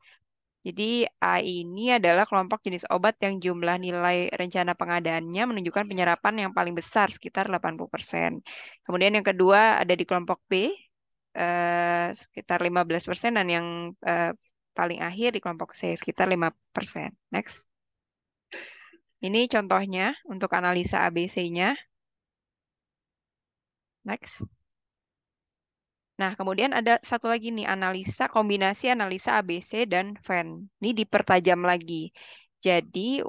Jadi A ini adalah kelompok jenis obat yang jumlah nilai rencana pengadaannya menunjukkan penyerapan yang paling besar sekitar 80%. Kemudian yang kedua ada di kelompok B sekitar 15% dan yang paling akhir di kelompok C sekitar 5%. Next. Ini contohnya untuk analisa ABC-nya. Next. Nah, kemudian ada satu lagi nih, kombinasi analisa ABC dan Venn. Ini dipertajam lagi. Jadi,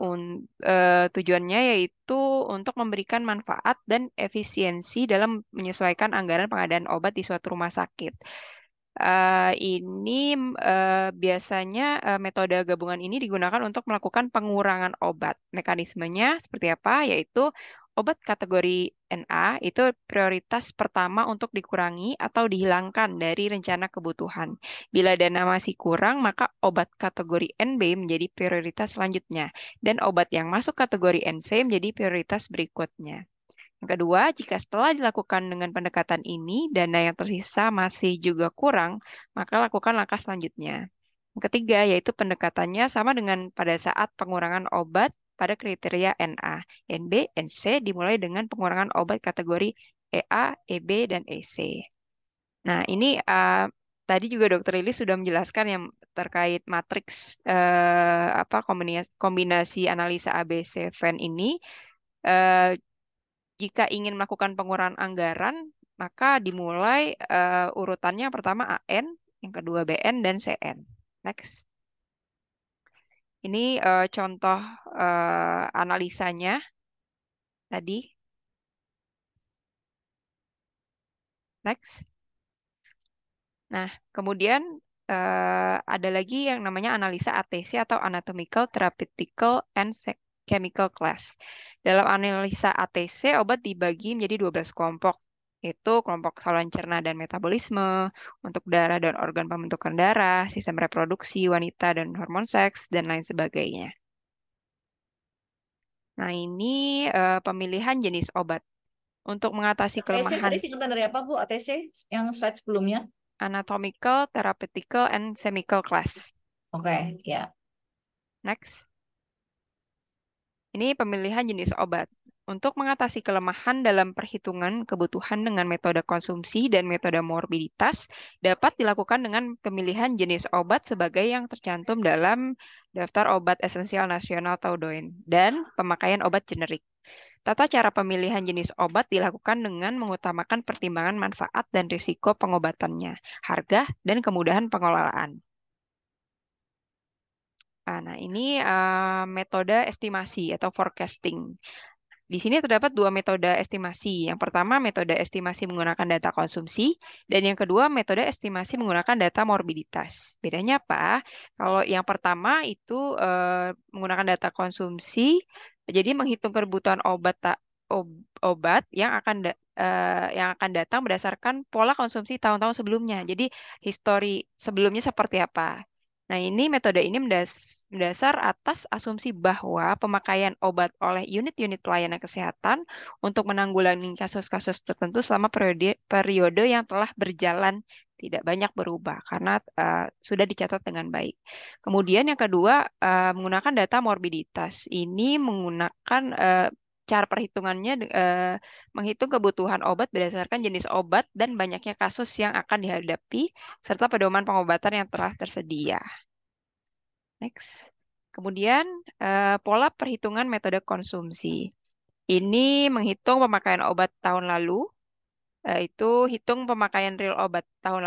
tujuannya yaitu untuk memberikan manfaat dan efisiensi dalam menyesuaikan anggaran pengadaan obat di suatu rumah sakit. Ini biasanya metode gabungan ini digunakan untuk melakukan pengurangan obat. Mekanismenya seperti apa? Yaitu obat kategori NA itu prioritas pertama untuk dikurangi atau dihilangkan dari rencana kebutuhan. Bila dana masih kurang, maka obat kategori NB menjadi prioritas selanjutnya. Dan obat yang masuk kategori NC menjadi prioritas berikutnya. Yang kedua, jika setelah dilakukan dengan pendekatan ini, dana yang tersisa masih juga kurang, maka lakukan langkah selanjutnya. Yang ketiga, yaitu pendekatannya sama dengan pada saat pengurangan obat pada kriteria NA. NB, NC dimulai dengan pengurangan obat kategori EA, EB, dan EC. Nah, ini tadi juga Dr. Lili sudah menjelaskan yang terkait matriks kombinasi analisa ABC Venn ini. Jika ingin melakukan pengurangan anggaran, maka dimulai urutannya pertama AN, yang kedua BN, dan CN. Next. Ini contoh analisanya tadi. Next. Nah, kemudian ada lagi yang namanya analisa ATC atau Anatomical, Therapeutical, and Chemical Class. Dalam analisa ATC, obat dibagi menjadi 12 kelompok, yaitu kelompok saluran cerna dan metabolisme, untuk darah dan organ pembentukan darah, sistem reproduksi, wanita dan hormon seks, dan lain sebagainya. Nah, ini pemilihan jenis obat. Untuk mengatasi ATC kelemahan tadi singkatan dari apa Bu? ATC yang slide sebelumnya? Anatomical, Therapeutical, and Chemical Class. Oke, ya. Next. Ini pemilihan jenis obat. Untuk mengatasi kelemahan dalam perhitungan kebutuhan dengan metode konsumsi dan metode morbiditas, dapat dilakukan dengan pemilihan jenis obat sebagai yang tercantum dalam Daftar Obat Esensial Nasional atau DOEN, dan pemakaian obat generik. Tata cara pemilihan jenis obat dilakukan dengan mengutamakan pertimbangan manfaat dan risiko pengobatannya, harga, dan kemudahan pengelolaan. Nah, ini metode estimasi atau forecasting. Di sini terdapat dua metode estimasi. Yang pertama, metode estimasi menggunakan data konsumsi, dan yang kedua, metode estimasi menggunakan data morbiditas. Bedanya apa? Kalau yang pertama itu menggunakan data konsumsi, jadi menghitung kebutuhan obat yang akan datang berdasarkan pola konsumsi tahun-tahun sebelumnya. Jadi histori sebelumnya seperti apa? Nah, ini metode ini mendasar atas asumsi bahwa pemakaian obat oleh unit-unit pelayanan kesehatan untuk menanggulangi kasus-kasus tertentu selama periode yang telah berjalan tidak banyak berubah karena sudah dicatat dengan baik. Kemudian yang kedua, menggunakan data morbiditas. Ini menggunakan cara perhitungannya menghitung kebutuhan obat berdasarkan jenis obat dan banyaknya kasus yang akan dihadapi, serta pedoman pengobatan yang telah tersedia. Next. Kemudian, pola perhitungan metode konsumsi. Ini menghitung pemakaian obat tahun lalu, itu hitung pemakaian real obat tahun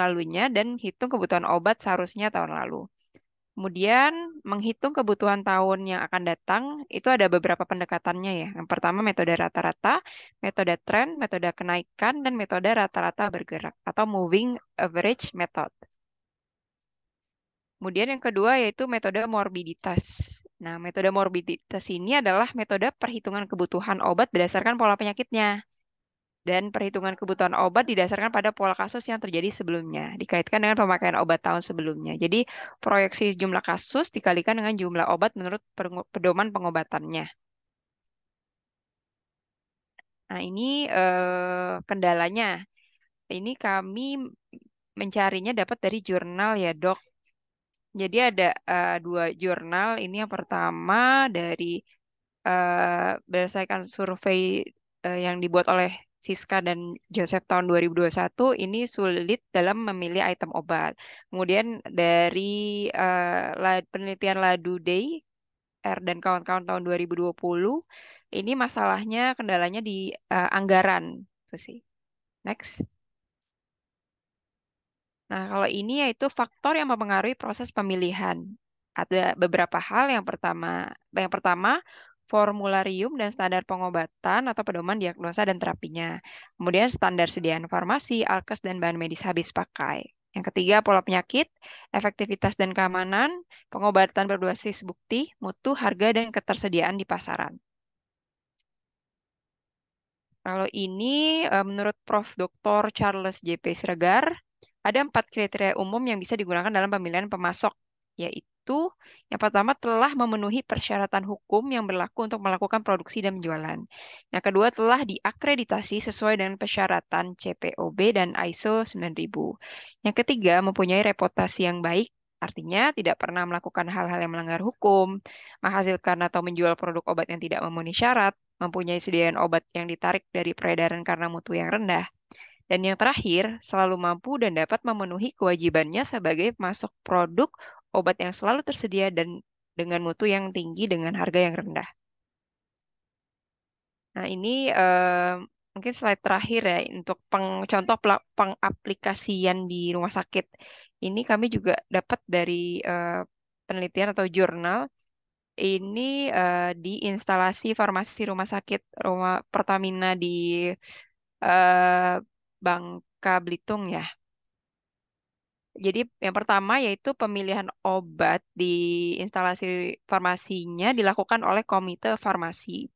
lalunya, dan hitung kebutuhan obat seharusnya tahun lalu. Kemudian menghitung kebutuhan tahun yang akan datang, itu ada beberapa pendekatannya ya. Yang pertama metode rata-rata, metode tren, metode kenaikan, dan metode rata-rata bergerak atau moving average method. Kemudian yang kedua yaitu metode morbiditas. Nah, metode morbiditas ini adalah metode perhitungan kebutuhan obat berdasarkan pola penyakitnya. Dan perhitungan kebutuhan obat didasarkan pada pola kasus yang terjadi sebelumnya, dikaitkan dengan pemakaian obat tahun sebelumnya. Jadi, proyeksi jumlah kasus dikalikan dengan jumlah obat menurut pedoman pengobatannya. Nah, ini kendalanya. Ini kami mencarinya dapat dari jurnal ya, Dok. Jadi ada dua jurnal. Ini yang pertama dari berdasarkan survei yang dibuat oleh Siska dan Joseph tahun 2021, ini sulit dalam memilih item obat. Kemudian dari penelitian Ladu Day, R dan kawan-kawan tahun 2020, ini masalahnya kendalanya di anggaran. Itu sih. Next. Nah, kalau ini yaitu faktor yang mempengaruhi proses pemilihan. Ada beberapa hal. Yang pertama, formularium dan standar pengobatan atau pedoman diagnosa dan terapinya. Kemudian standar sediaan farmasi, alkes, dan bahan medis habis pakai. Yang ketiga, pola penyakit, efektivitas dan keamanan, pengobatan berbasis bukti, mutu, harga, dan ketersediaan di pasaran. Kalau ini menurut Prof. Dr. Charles J.P. Siregar, ada 4 kriteria umum yang bisa digunakan dalam pemilihan pemasok, yaitu yang pertama telah memenuhi persyaratan hukum yang berlaku untuk melakukan produksi dan penjualan. Yang kedua telah diakreditasi sesuai dengan persyaratan CPOB dan ISO 9000. Yang ketiga mempunyai reputasi yang baik, artinya tidak pernah melakukan hal-hal yang melanggar hukum, menghasilkan atau menjual produk obat yang tidak memenuhi syarat, mempunyai sediaan obat yang ditarik dari peredaran karena mutu yang rendah. Dan yang terakhir, selalu mampu dan dapat memenuhi kewajibannya sebagai pemasok produk obat yang selalu tersedia dan dengan mutu yang tinggi dengan harga yang rendah. Nah, ini mungkin slide terakhir ya untuk contoh pengaplikasian di rumah sakit. Ini kami juga dapat dari penelitian atau jurnal. Ini di instalasi farmasi rumah sakit Pertamina di Bangka Belitung ya. Jadi yang pertama yaitu pemilihan obat di instalasi farmasinya dilakukan oleh komite farmasi.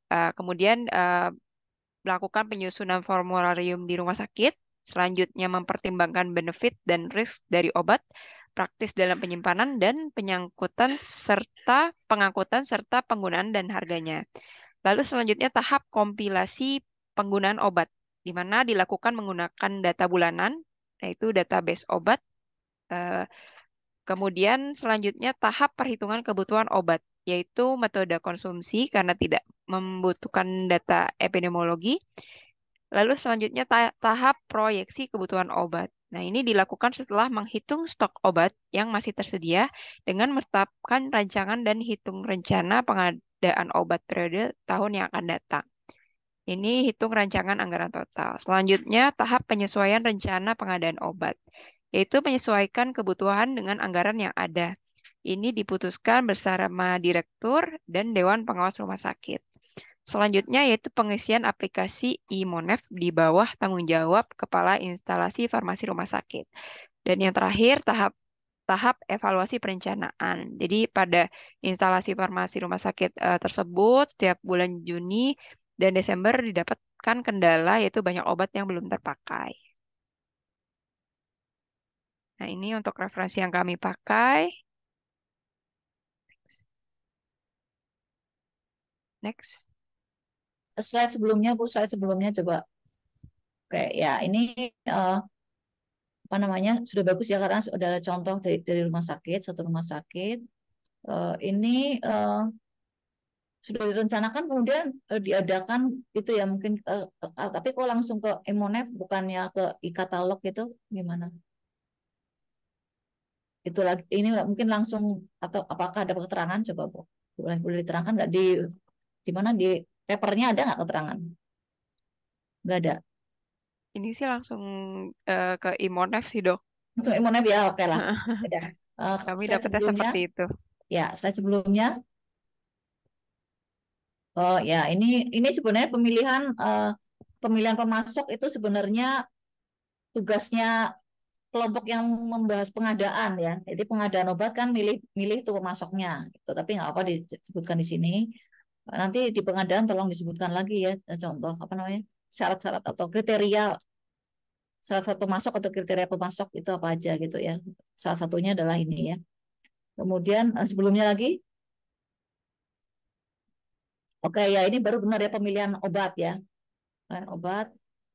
Kemudian melakukan penyusunan formularium di rumah sakit. Selanjutnya mempertimbangkan benefit dan risk dari obat, praktis dalam penyimpanan dan pengangkutan serta penggunaan dan harganya. Lalu selanjutnya tahap kompilasi penggunaan obat, di mana dilakukan menggunakan data bulanan, yaitu database obat. Kemudian selanjutnya tahap perhitungan kebutuhan obat, yaitu metode konsumsi karena tidak membutuhkan data epidemiologi. Lalu selanjutnya tahap proyeksi kebutuhan obat. Nah, ini dilakukan setelah menghitung stok obat yang masih tersedia dengan menetapkan rancangan dan hitung rencana pengadaan obat periode tahun yang akan datang. Ini hitung rancangan anggaran total. Selanjutnya, tahap penyesuaian rencana pengadaan obat, yaitu menyesuaikan kebutuhan dengan anggaran yang ada. Ini diputuskan bersama direktur dan Dewan Pengawas Rumah Sakit. Selanjutnya yaitu pengisian aplikasi iMonef di bawah tanggung jawab Kepala Instalasi Farmasi Rumah Sakit. Dan yang terakhir tahap evaluasi perencanaan. Jadi pada instalasi farmasi rumah sakit tersebut setiap bulan Juni dan Desember didapatkan kendala yaitu banyak obat yang belum terpakai. Nah, ini untuk referensi yang kami pakai. Next. Slide sebelumnya, Bu, slide sebelumnya coba. Oke, ya ini apa namanya sudah bagus ya karena sudah ada contoh dari rumah sakit, satu rumah sakit. Ini sudah direncanakan kemudian diadakan itu ya mungkin tapi kok langsung ke Emonef bukannya ke e-katalog itu gimana? Itu lagi ini mungkin langsung atau apakah ada keterangan coba Bu? Boleh diterangkan nggak di mana di papernya ada nggak keterangan? Nggak ada. Ini sih langsung ke iMonef sih, Dok. Langsung Emonef ya, oke lah. Udah. Kami Slide dapetnya sebelumnya, seperti itu. ya slide sebelumnya. Oh ya, ini sebenarnya pemilihan pemasok itu sebenarnya tugasnya kelompok yang membahas pengadaan ya. Jadi pengadaan obat kan milih tuh pemasoknya gitu. Tapi nggak apa disebutkan di sini. Nanti di pengadaan tolong disebutkan lagi ya contoh apa namanya syarat-syarat atau kriteria syarat pemasok atau kriteria pemasok itu apa aja gitu ya. Salah satunya adalah ini ya. Kemudian sebelumnya lagi, oke ya ini baru benar ya pemilihan obat ya. Obat.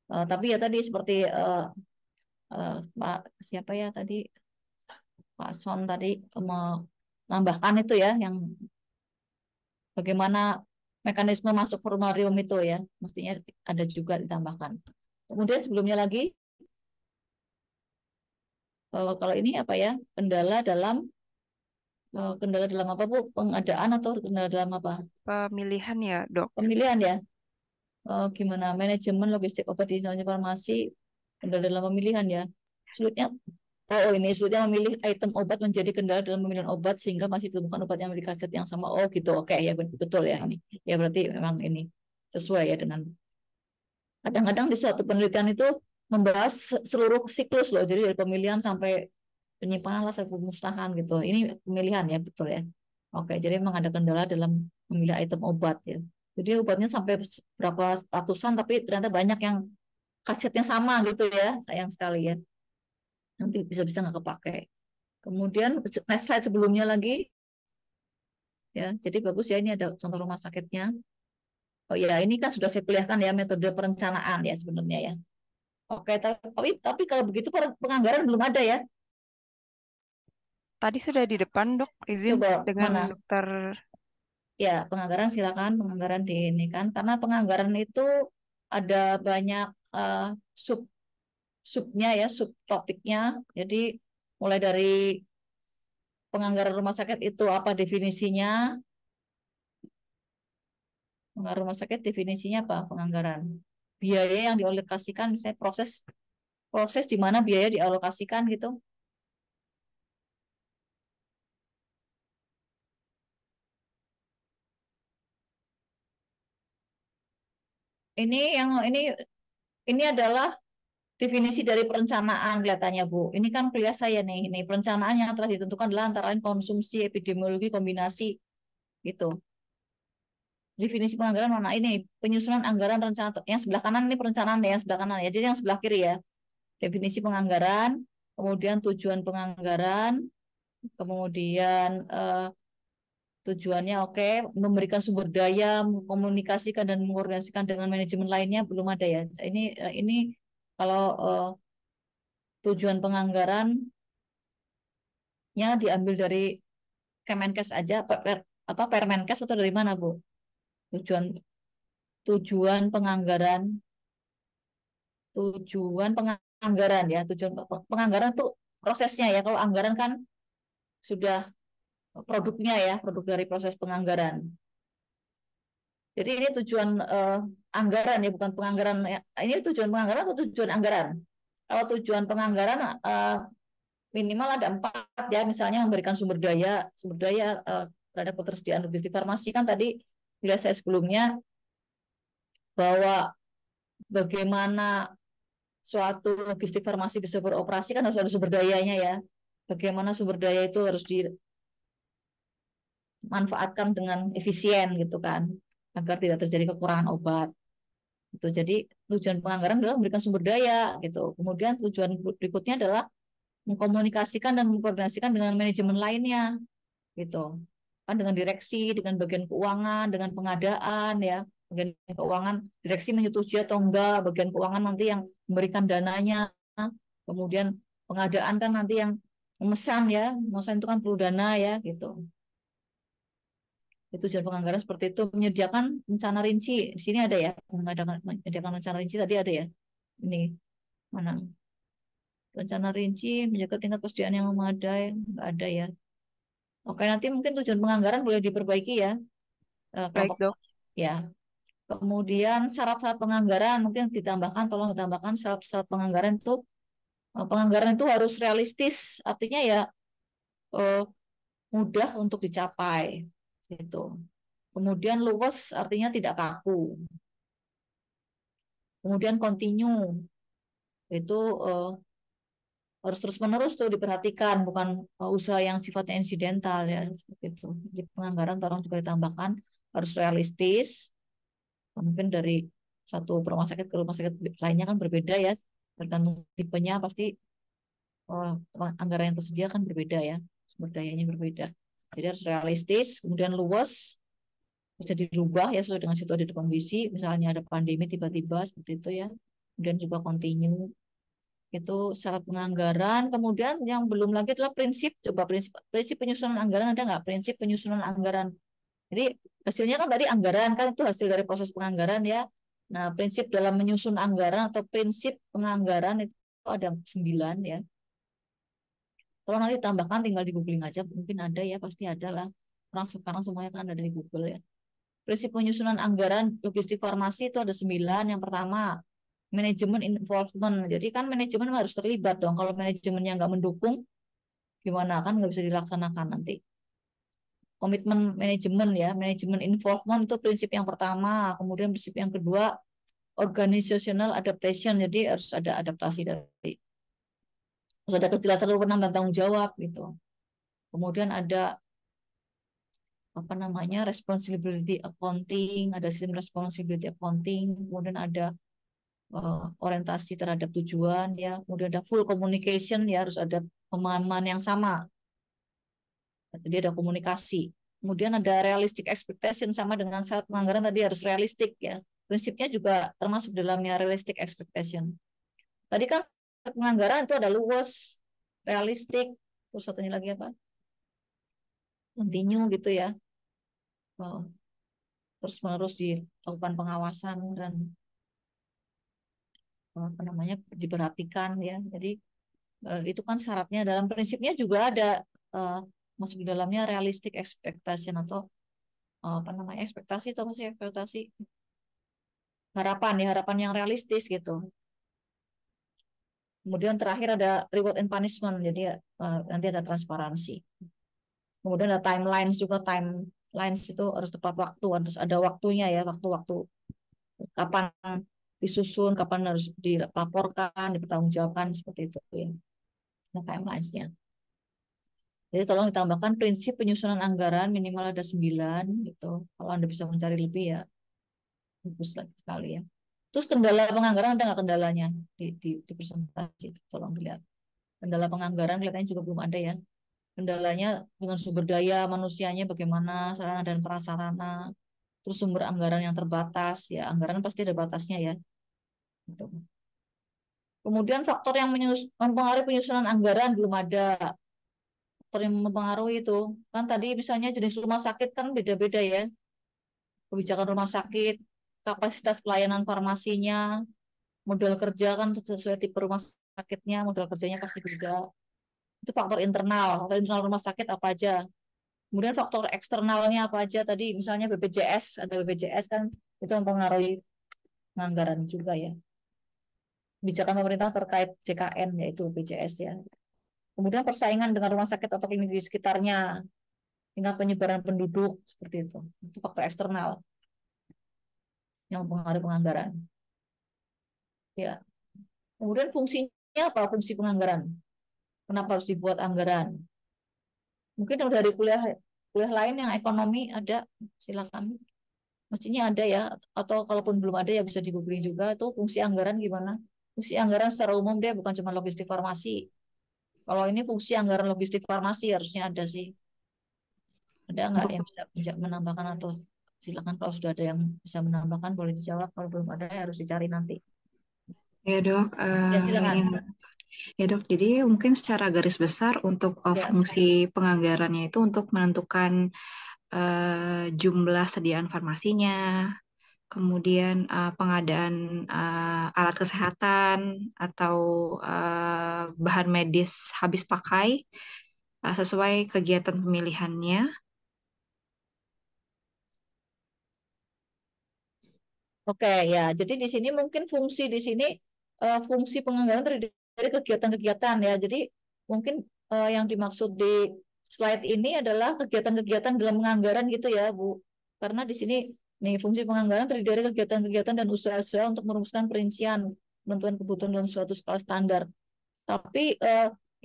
Tapi ya tadi seperti Pak siapa ya tadi Pak Son tadi menambahkan itu ya yang bagaimana mekanisme masuk formularium itu ya, mestinya ada juga ditambahkan. Kemudian sebelumnya lagi, kalau ini apa ya, kendala dalam apa Bu? Pengadaan atau kendala dalam apa? Pemilihan ya, Dok. Pemilihan ya. Gimana manajemen logistik obat di instansi farmasi, kendala dalam pemilihan ya. Sulitnya, ini sulitnya memilih item obat menjadi kendala dalam pemilihan obat sehingga masih ditemukan obat yang memiliki khasiat yang sama. Oh gitu, oke ya betul ya ini. Ya berarti memang ini sesuai ya dengan. Kadang-kadang di suatu penelitian itu membahas seluruh siklus loh, jadi dari pemilihan sampai penyimpanan lah sampai pemusnahan gitu. Ini pemilihan ya betul ya. Oke, jadi memang ada kendala dalam memilih item obat ya. Jadi obatnya sampai berapa ratusan tapi ternyata banyak yang khasiatnya sama gitu ya. Sayang sekali ya. Nanti bisa-bisa nggak kepake. Kemudian next slide sebelumnya lagi ya. Jadi bagus ya ini ada contoh rumah sakitnya. Oh ya, ini kan sudah saya kuliahkan ya metode perencanaan ya sebenarnya ya. Oke, tapi kalau begitu penganggaran belum ada ya. Tadi sudah di depan, Dok. Izin Coba dengan mana? Dokter. Ya, penganggaran silakan penganggaran di ini kan karena penganggaran itu ada banyak sub subnya ya, subtopiknya. Jadi mulai dari penganggaran rumah sakit itu apa definisinya? Penganggaran rumah sakit definisinya apa? Penganggaran. Biaya yang dialokasikan misalnya proses di mana biaya dialokasikan gitu. Ini adalah definisi dari perencanaan kelihatannya Bu. Ini kan kuliah saya nih. Ini perencanaan yang telah ditentukan adalah antara lain konsumsi, epidemiologi, kombinasi gitu. Definisi penganggaran mana ini? Penyusunan anggaran rencana yang sebelah kanan ini perencanaan ya, yang sebelah kanan ya. Jadi yang sebelah kiri ya. Definisi penganggaran, kemudian tujuan penganggaran, kemudian tujuannya oke, memberikan sumber daya, mengkomunikasikan dan mengkoordinasikan dengan manajemen lainnya belum ada ya. Ini kalau tujuan penganggarannya diambil dari Kemenkes aja, apa Permenkes atau dari mana Bu? Tujuan penganggaran, ya, tujuan penganggaran itu prosesnya ya. Kalau anggaran kan sudah produknya ya, produk dari proses penganggaran. Jadi ini tujuan anggaran ya, bukan penganggaran. Ini tujuan penganggaran atau tujuan anggaran? Kalau tujuan penganggaran minimal ada 4 ya, misalnya memberikan sumber daya terhadap ketersediaan logistik farmasi kan tadi bila saya sebelumnya bahwa bagaimana suatu logistik farmasi bisa beroperasi kan harus ada sumber dayanya ya. Bagaimana sumber daya itu harus dimanfaatkan dengan efisien gitu kan, agar tidak terjadi kekurangan obat. Itu jadi tujuan penganggaran adalah memberikan sumber daya gitu. Kemudian tujuan berikutnya adalah mengkomunikasikan dan mengkoordinasikan dengan manajemen lainnya gitu kan, dengan direksi, dengan bagian keuangan, dengan pengadaan ya, bagian keuangan direksi menyetujui atau enggak, bagian keuangan nanti yang memberikan dananya, kemudian pengadaan kan nanti yang memesan ya, memesan itu kan perlu dana ya gitu. Itu tujuan penganggaran seperti itu. Menyediakan rencana rinci di sini ada ya, menyediakan rencana rinci tadi ada ya, ini mana rencana rinci menjaga tingkat persediaan yang memadai, nggak ada ya. Oke, nanti mungkin tujuan penganggaran boleh diperbaiki ya, Baik, kelompok Dok. ya. Kemudian syarat-syarat penganggaran mungkin ditambahkan, tolong ditambahkan syarat-syarat penganggaran itu. Penganggaran itu harus realistis, artinya ya mudah untuk dicapai gitu. Kemudian luwes artinya tidak kaku. Kemudian continue itu harus terus-menerus tuh diperhatikan, bukan usaha yang sifatnya insidental ya seperti itu. Di penganggaran tolong juga ditambahkan harus realistis, mungkin dari satu rumah sakit ke rumah sakit lainnya kan berbeda ya, tergantung tipenya pasti oh, anggaran yang tersedia kan berbeda ya, sumber dayanya berbeda. Jadi harus realistis, kemudian luas, bisa dirubah ya sesuai dengan situasi dan kondisi. Misalnya ada pandemi tiba-tiba seperti itu ya. Kemudian juga continue itu syarat penganggaran. Kemudian yang belum lagi adalah prinsip. Coba prinsip prinsip penyusunan anggaran ada nggak? Prinsip penyusunan anggaran. Jadi hasilnya kan tadi anggaran kan itu hasil dari proses penganggaran ya. Nah, prinsip dalam menyusun anggaran atau prinsip penganggaran itu ada 9 ya. Kalau nanti tambahkan tinggal di googling aja, mungkin ada ya, pasti ada lah. Orang sekarang semuanya kan ada di Google ya. Prinsip penyusunan anggaran logistik farmasi itu ada 9. Yang pertama, manajemen involvement. Jadi kan manajemen harus terlibat dong. Kalau manajemennya nggak mendukung, gimana kan nggak bisa dilaksanakan nanti. Komitmen manajemen ya, manajemen involvement itu prinsip yang pertama. Kemudian prinsip yang kedua, organizational adaptation. Jadi harus ada adaptasi dari, harus ada kejelasan wewenang dan tanggung jawab gitu. Kemudian ada apa namanya responsibility accounting, ada sistem responsibility accounting, kemudian ada orientasi terhadap tujuan ya, kemudian ada full communication ya, harus ada pemahaman yang sama, jadi ada komunikasi. Kemudian ada realistic expectation, sama dengan syarat penganggaran tadi harus realistik ya, prinsipnya juga termasuk dalamnya realistic expectation. Tadi kan syarat penganggaran itu ada luas, realistik, terus satunya lagi apa, continue gitu ya. Terus menerus dilakukan pengawasan dan apa namanya diperhatikan ya. Jadi itu kan syaratnya, dalam prinsipnya juga ada masuk di dalamnya realistic expectation atau apa namanya ekspektasi atau masih ekspektasi harapan ya, harapan yang realistis gitu. Kemudian terakhir ada reward and punishment, jadi nanti ada transparansi. Kemudian ada timelines juga, timelines itu harus tepat waktu, harus ada waktunya ya, waktu-waktu kapan disusun, kapan harus dilaporkan, dipertanggungjawabkan seperti itu ya. Nah, timelines-nya. Jadi tolong ditambahkan prinsip penyusunan anggaran minimal ada 9 gitu. Kalau Anda bisa mencari lebih ya bagus sekali ya. Terus kendala penganggaran ada nggak kendalanya di presentasi? Tolong dilihat. Kendala penganggaran kelihatannya juga belum ada ya. Kendalanya dengan sumber daya manusianya bagaimana, sarana dan prasarana, terus sumber anggaran yang terbatas ya, anggaran pasti ada batasnya ya. Gitu. Kemudian faktor yang mempengaruhi penyusunan anggaran belum ada. Faktor yang mempengaruhi itu kan tadi misalnya jenis rumah sakit kan beda-beda ya, kebijakan rumah sakit, kapasitas pelayanan farmasinya, modal kerja kan sesuai tipe rumah sakitnya, modal kerjanya pasti beda. Itu faktor internal rumah sakit apa aja. Kemudian faktor eksternalnya apa aja tadi, misalnya BPJS, ada BPJS kan itu mempengaruhi anggaran juga ya. Kebijakan pemerintah terkait JKN yaitu BPJS ya. Kemudian persaingan dengan rumah sakit atau klinik di sekitarnya, tingkat penyebaran penduduk seperti itu. Itu faktor eksternal yang mempengaruhi penganggaran. Ya. Kemudian fungsinya apa? Fungsi penganggaran. Kenapa harus dibuat anggaran? Mungkin dari kuliah lain yang ekonomi ada, silakan. Mestinya ada ya, atau kalaupun belum ada ya bisa di googling juga itu fungsi anggaran gimana. Fungsi anggaran secara umum dia bukan cuma logistik farmasi. Kalau ini fungsi anggaran logistik farmasi harusnya ada sih. Ada nggak yang bisa menambahkan, atau silakan kalau sudah ada yang bisa menambahkan boleh dijawab, kalau belum ada ya harus dicari nanti. Ya dok, Ya silakan. ya dok. Jadi mungkin secara garis besar untuk Ya. fungsi penganggarannya itu untuk menentukan jumlah sediaan farmasinya, kemudian pengadaan alat kesehatan atau bahan medis habis pakai sesuai kegiatan pemilihannya. Oke ya, jadi di sini mungkin fungsi di sini fungsi penganggaran terdiri dari kegiatan-kegiatan ya. Jadi mungkin yang dimaksud di slide ini adalah kegiatan-kegiatan dalam penganggaran gitu ya, Bu. Karena di sini nih fungsi penganggaran terdiri dari kegiatan-kegiatan dan usaha-usaha untuk merumuskan perincian penentuan kebutuhan dalam suatu skala standar. Tapi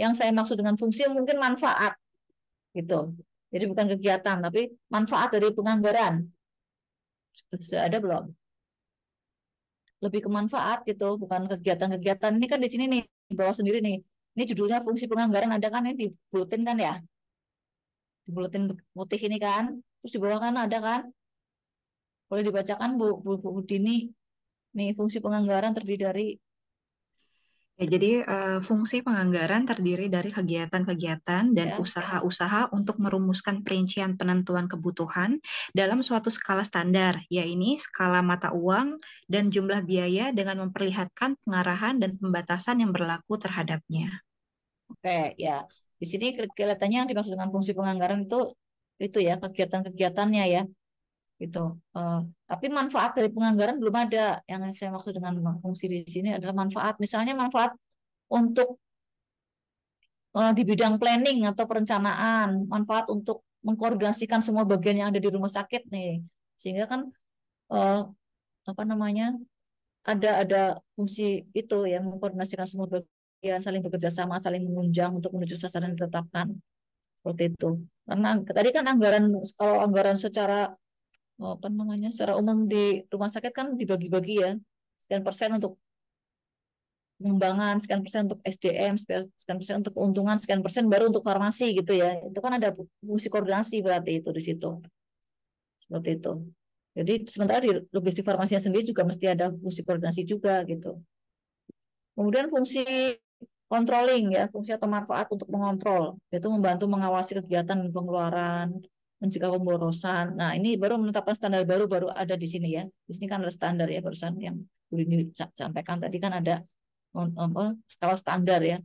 yang saya maksud dengan fungsi mungkin manfaat gitu. Jadi bukan kegiatan, tapi manfaat dari penganggaran. Sudah ada belum? lebih ke manfaat gitu, bukan kegiatan-kegiatan. Ini kan di sini nih, di bawah sendiri nih. Ini judulnya fungsi penganggaran ada kan, ini di buletin kan ya, di buletin putih ini kan. Terus di bawah kan ada kan, boleh dibacakan Bu Dini. Nih fungsi penganggaran terdiri dari Ya, jadi fungsi penganggaran terdiri dari kegiatan-kegiatan dan ya. usaha-usaha untuk merumuskan perincian penentuan kebutuhan dalam suatu skala standar, yaitu skala mata uang dan jumlah biaya dengan memperlihatkan pengarahan dan pembatasan yang berlaku terhadapnya. Oke, ya. Di sini kelihatannya yang dimaksud dengan fungsi penganggaran itu ya kegiatan-kegiatannya ya, gitu. Eh, tapi manfaat dari penganggaran belum ada. Yang saya maksud dengan fungsi di sini adalah manfaat. Misalnya manfaat untuk di bidang planning atau perencanaan, manfaat untuk mengkoordinasikan semua bagian yang ada di rumah sakit nih, sehingga kan eh, apa namanya ada fungsi itu ya mengkoordinasikan semua bagian, saling bekerja sama, saling menunjang untuk menuju sasaran yang ditetapkan seperti itu. Karena tadi kan anggaran kalau anggaran secara apa namanya secara umum di rumah sakit kan dibagi-bagi ya, sekian persen untuk pengembangan, sekian persen untuk SDM, sekian persen untuk keuntungan, sekian persen baru untuk farmasi gitu ya. Itu kan ada fungsi koordinasi berarti itu di situ. Seperti itu. Jadi sementara di logistik farmasinya sendiri juga mesti ada fungsi koordinasi juga gitu. Kemudian fungsi controlling ya, fungsi atau manfaat untuk mengontrol, yaitu membantu mengawasi kegiatan pengeluaran, mencegah pemborosan. Nah, ini baru menetapkan standar baru ada di sini ya. Di sini kan ada standar ya barusan yang ini sampaikan tadi kan ada skala standar ya.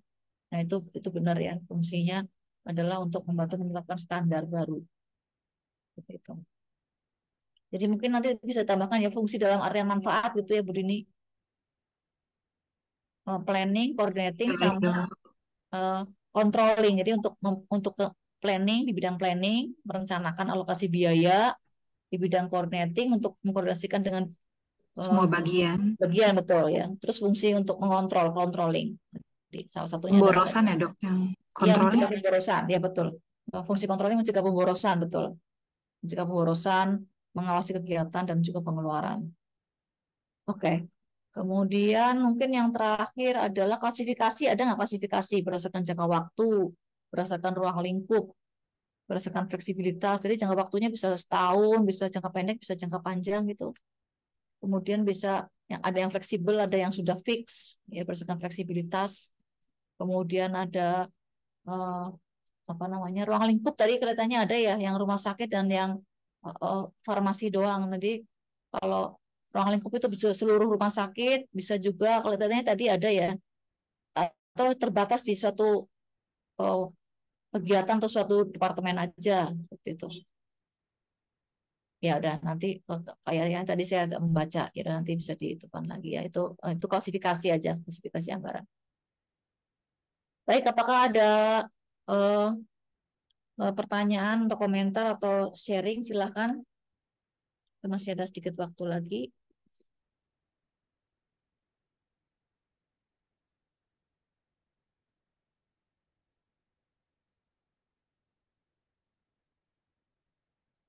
Nah, itu benar ya. Fungsinya adalah untuk membantu menetapkan standar baru. Seperti itu. Jadi mungkin nanti bisa tambahkan ya fungsi dalam area manfaat gitu ya Bu Dini. Planning, coordinating, Ya, baik, sama Dok. controlling. Jadi untuk planning di bidang planning, merencanakan alokasi biaya di bidang coordinating untuk mengkoordinasikan dengan Semua bagian. bagian betul ya. Terus fungsi untuk mengontrol, controlling. Jadi salah satunya adalah Pemborosan ya, Dok, yang ya kontrolnya. mencegah pemborosan, ya betul. Fungsi controlling mencegah pemborosan, betul. Mencegah pemborosan, mengawasi kegiatan dan juga pengeluaran. Oke. Kemudian mungkin yang terakhir adalah klasifikasi. Ada nggak klasifikasi berdasarkan jangka waktu, berdasarkan ruang lingkup, berdasarkan fleksibilitas. Jadi jangka waktunya bisa setahun, bisa jangka pendek, bisa jangka panjang gitu. Kemudian bisa yang ada yang fleksibel, ada yang sudah fix, ya berdasarkan fleksibilitas. Kemudian ada eh, apa namanya ruang lingkup tadi kelihatannya ada ya, yang rumah sakit dan yang farmasi doang. Jadi kalau ruang lingkup itu bisa seluruh rumah sakit, bisa juga kelihatannya tadi ada ya, atau terbatas di suatu eh, kegiatan atau suatu departemen aja seperti itu. Ya udah nanti kayak yang tadi saya agak membaca ya nanti bisa dihitungkan lagi ya itu klasifikasi aja klasifikasi anggaran. Baik, apakah ada eh, pertanyaan atau komentar atau sharing silahkan. Masih ada sedikit waktu lagi.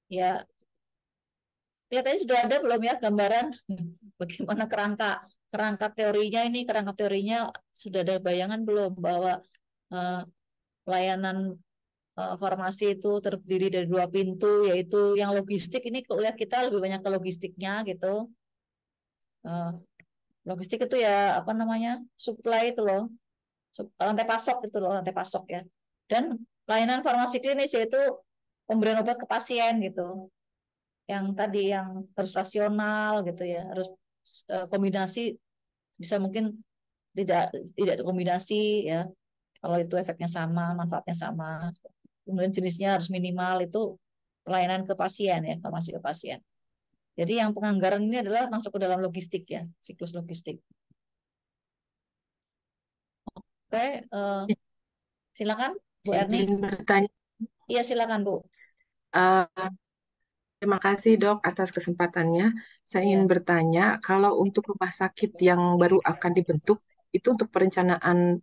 Ya, kelihatannya sudah ada belum ya gambaran bagaimana kerangka kerangka teorinya ini kerangka teorinya sudah ada bayangan belum bahwa eh, layanan farmasi itu terdiri dari dua pintu yaitu yang logistik ini kalau lihat kita lebih banyak ke logistiknya gitu. Eh, Logistik itu ya apa namanya supply itu loh rantai pasok itu loh rantai pasok ya dan layanan farmasi klinis yaitu pemberian obat ke pasien gitu yang tadi yang harus rasional gitu ya harus kombinasi bisa mungkin tidak tidak kombinasi ya kalau itu efeknya sama manfaatnya sama kemudian jenisnya harus minimal itu pelayanan ke pasien ya farmasi ke pasien jadi yang penganggaran ini adalah masuk ke dalam logistik ya siklus logistik. Oke, silakan Bu Erni. Izin bertanya. Iya silakan Bu. Eh, Terima kasih dok atas kesempatannya. Saya ingin Iya. bertanya, kalau untuk rumah sakit yang baru akan dibentuk, itu untuk perencanaan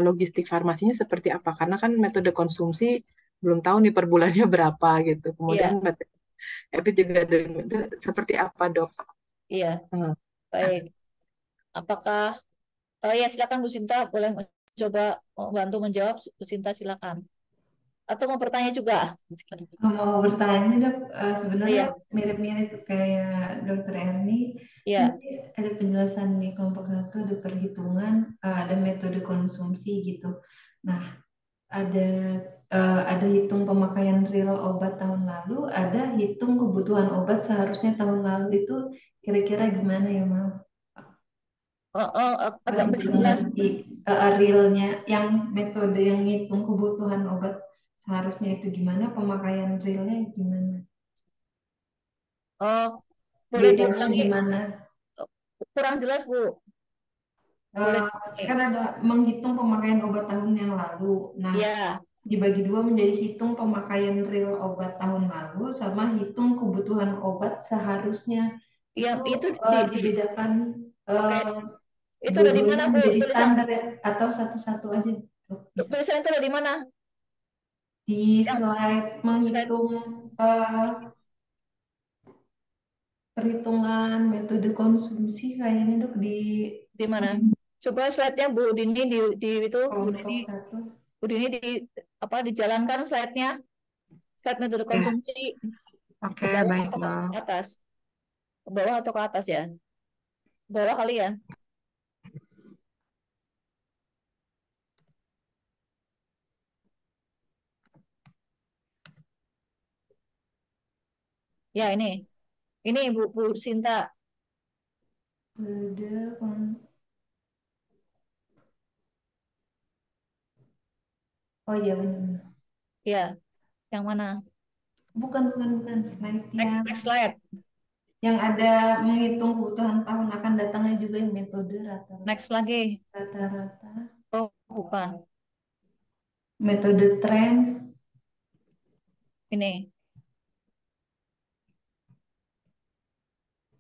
logistik farmasinya seperti apa? Karena kan metode konsumsi belum tahu nih per bulannya berapa gitu. Kemudian Iya, itu juga itu seperti apa dok? iya. Hmm. Baik. Apakah ya silakan Bu Sinta boleh coba bantu menjawab. Bu Sinta silakan. Atau mau bertanya juga? Mau bertanya dok, sebenarnya Iya, mirip-mirip kayak dokter Erni. Kan iya, tadi ada penjelasan di kelompok 1 ada perhitungan, ada metode konsumsi gitu. Nah, ada ada hitung pemakaian real obat tahun lalu, ada hitung kebutuhan obat seharusnya tahun lalu. Itu kira-kira gimana ya, maaf? agak Masih belum belum jelas. ngerti realnya, yang metode yang ngitung kebutuhan obat seharusnya itu gimana, pemakaian realnya gimana, Oh, boleh bedanya diulangi. gimana. Kurang jelas Bu. Boleh. Kan ada menghitung pemakaian obat tahun yang lalu. Nah, Ya, dibagi dua menjadi hitung pemakaian real obat tahun lalu sama hitung kebutuhan obat seharusnya. ya Itu itu dibedakan, oke. Itu ada di mana dua-duanya Bu? menjadi Tulisan standar ya, atau satu-satu aja, Dok, bisa? tulisan itu ada di mana? Di Yang slide slide menghitung perhitungan metode konsumsi kayaknya dok, di di mana? slide Coba slide-nya Bu Dini di itu kelompok 1. Bu Dini apa dijalankan slide-nya, slide metode Oke, konsumsi ke oke, bawah baik atau loh. ke atas? Ke bawah atau ke atas ya? Bawah kali ya. Ya ini Bu Sinta. Oh iya benar. Ya, yang mana? Bukan slide Next slide. yang ada menghitung kebutuhan tahun akan datangnya juga, yang metode Next lagi. rata-rata, Oh, bukan. metode tren. Ini.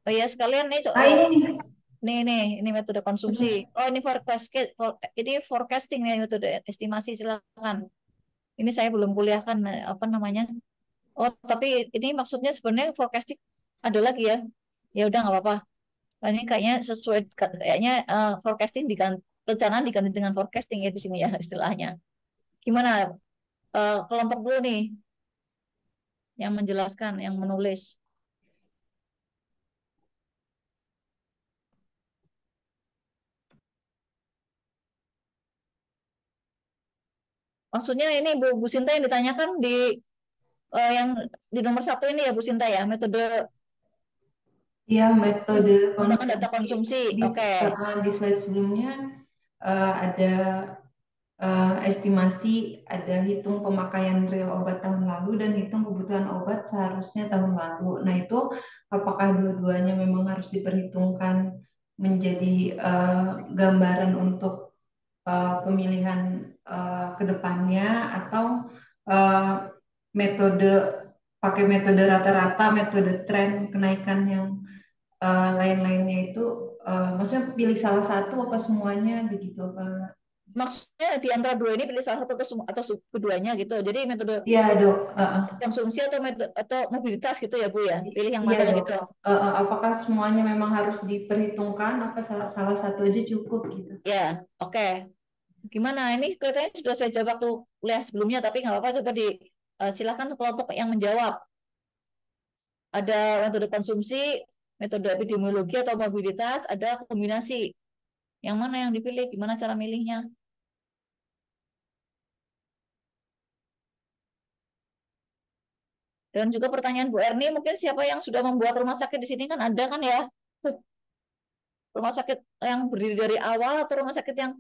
Oh ya, sekalian nih. Ini metode konsumsi. Oh, ini forecasting ya, metode estimasi, silakan. Ini saya belum kuliahkan apa namanya. Oh, tapi ini maksudnya sebenarnya forecasting ada lagi ya. Ya udah nggak apa-apa. Nah, ini kayaknya sesuai kayaknya forecasting diganti, perencanaan diganti dengan forecasting ya di sini ya istilahnya. Gimana kelompok dulu nih yang menjelaskan, yang menulis. Maksudnya ini Bu Sinta yang ditanyakan yang di nomor 1 ini ya Bu Sinta ya, metode Ya, metode menggunakan data konsumsi. konsumsi. Oke. Di slide sebelumnya ada estimasi, ada hitung pemakaian real obat tahun lalu dan hitung kebutuhan obat seharusnya tahun lalu. Nah, itu apakah dua-duanya memang harus diperhitungkan menjadi gambaran untuk pemilihan ke depannya, atau metode pakai metode rata-rata, metode tren kenaikan yang lain-lainnya itu, maksudnya pilih salah satu apa semuanya begitu, apa? Maksudnya di antara dua ini pilih salah satu atau keduanya gitu. Jadi metode Iya dok. konsumsi atau mobilitas gitu ya Bu ya. Pilih yang Iya mana dok. gitu. Apakah semuanya memang harus diperhitungkan, apa salah satu aja cukup gitu? Ya, oke. Gimana? Ini kelihatannya sudah saya jawab waktu kuliah sebelumnya, tapi nggak apa-apa. Coba silakan kelompok yang menjawab. Ada metode konsumsi, metode epidemiologi atau mobilitas, ada kombinasi. Yang mana yang dipilih? Gimana cara milihnya? Dan juga pertanyaan Bu Erni, mungkin siapa yang sudah membuat rumah sakit di sini kan ada kan ya? Rumah sakit yang berdiri dari awal atau rumah sakit yang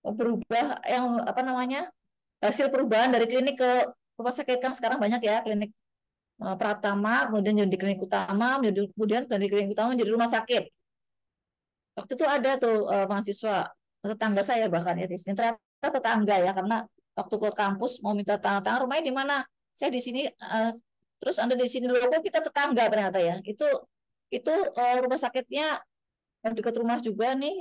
berubah, yang apa namanya, hasil perubahan dari klinik ke rumah sakit kan sekarang banyak ya, klinik Pratama, kemudian jadi klinik utama, kemudian dari klinik utama menjadi rumah sakit. Waktu itu ada tuh mahasiswa tetangga saya bahkan ya di sini, ternyata tetangga ya, karena waktu ke kampus mau minta tanda tangan rumahnya di mana, saya di sini, terus Anda di sini loh, kok kita tetangga ternyata ya. Itu rumah sakitnya yang dekat rumah juga nih,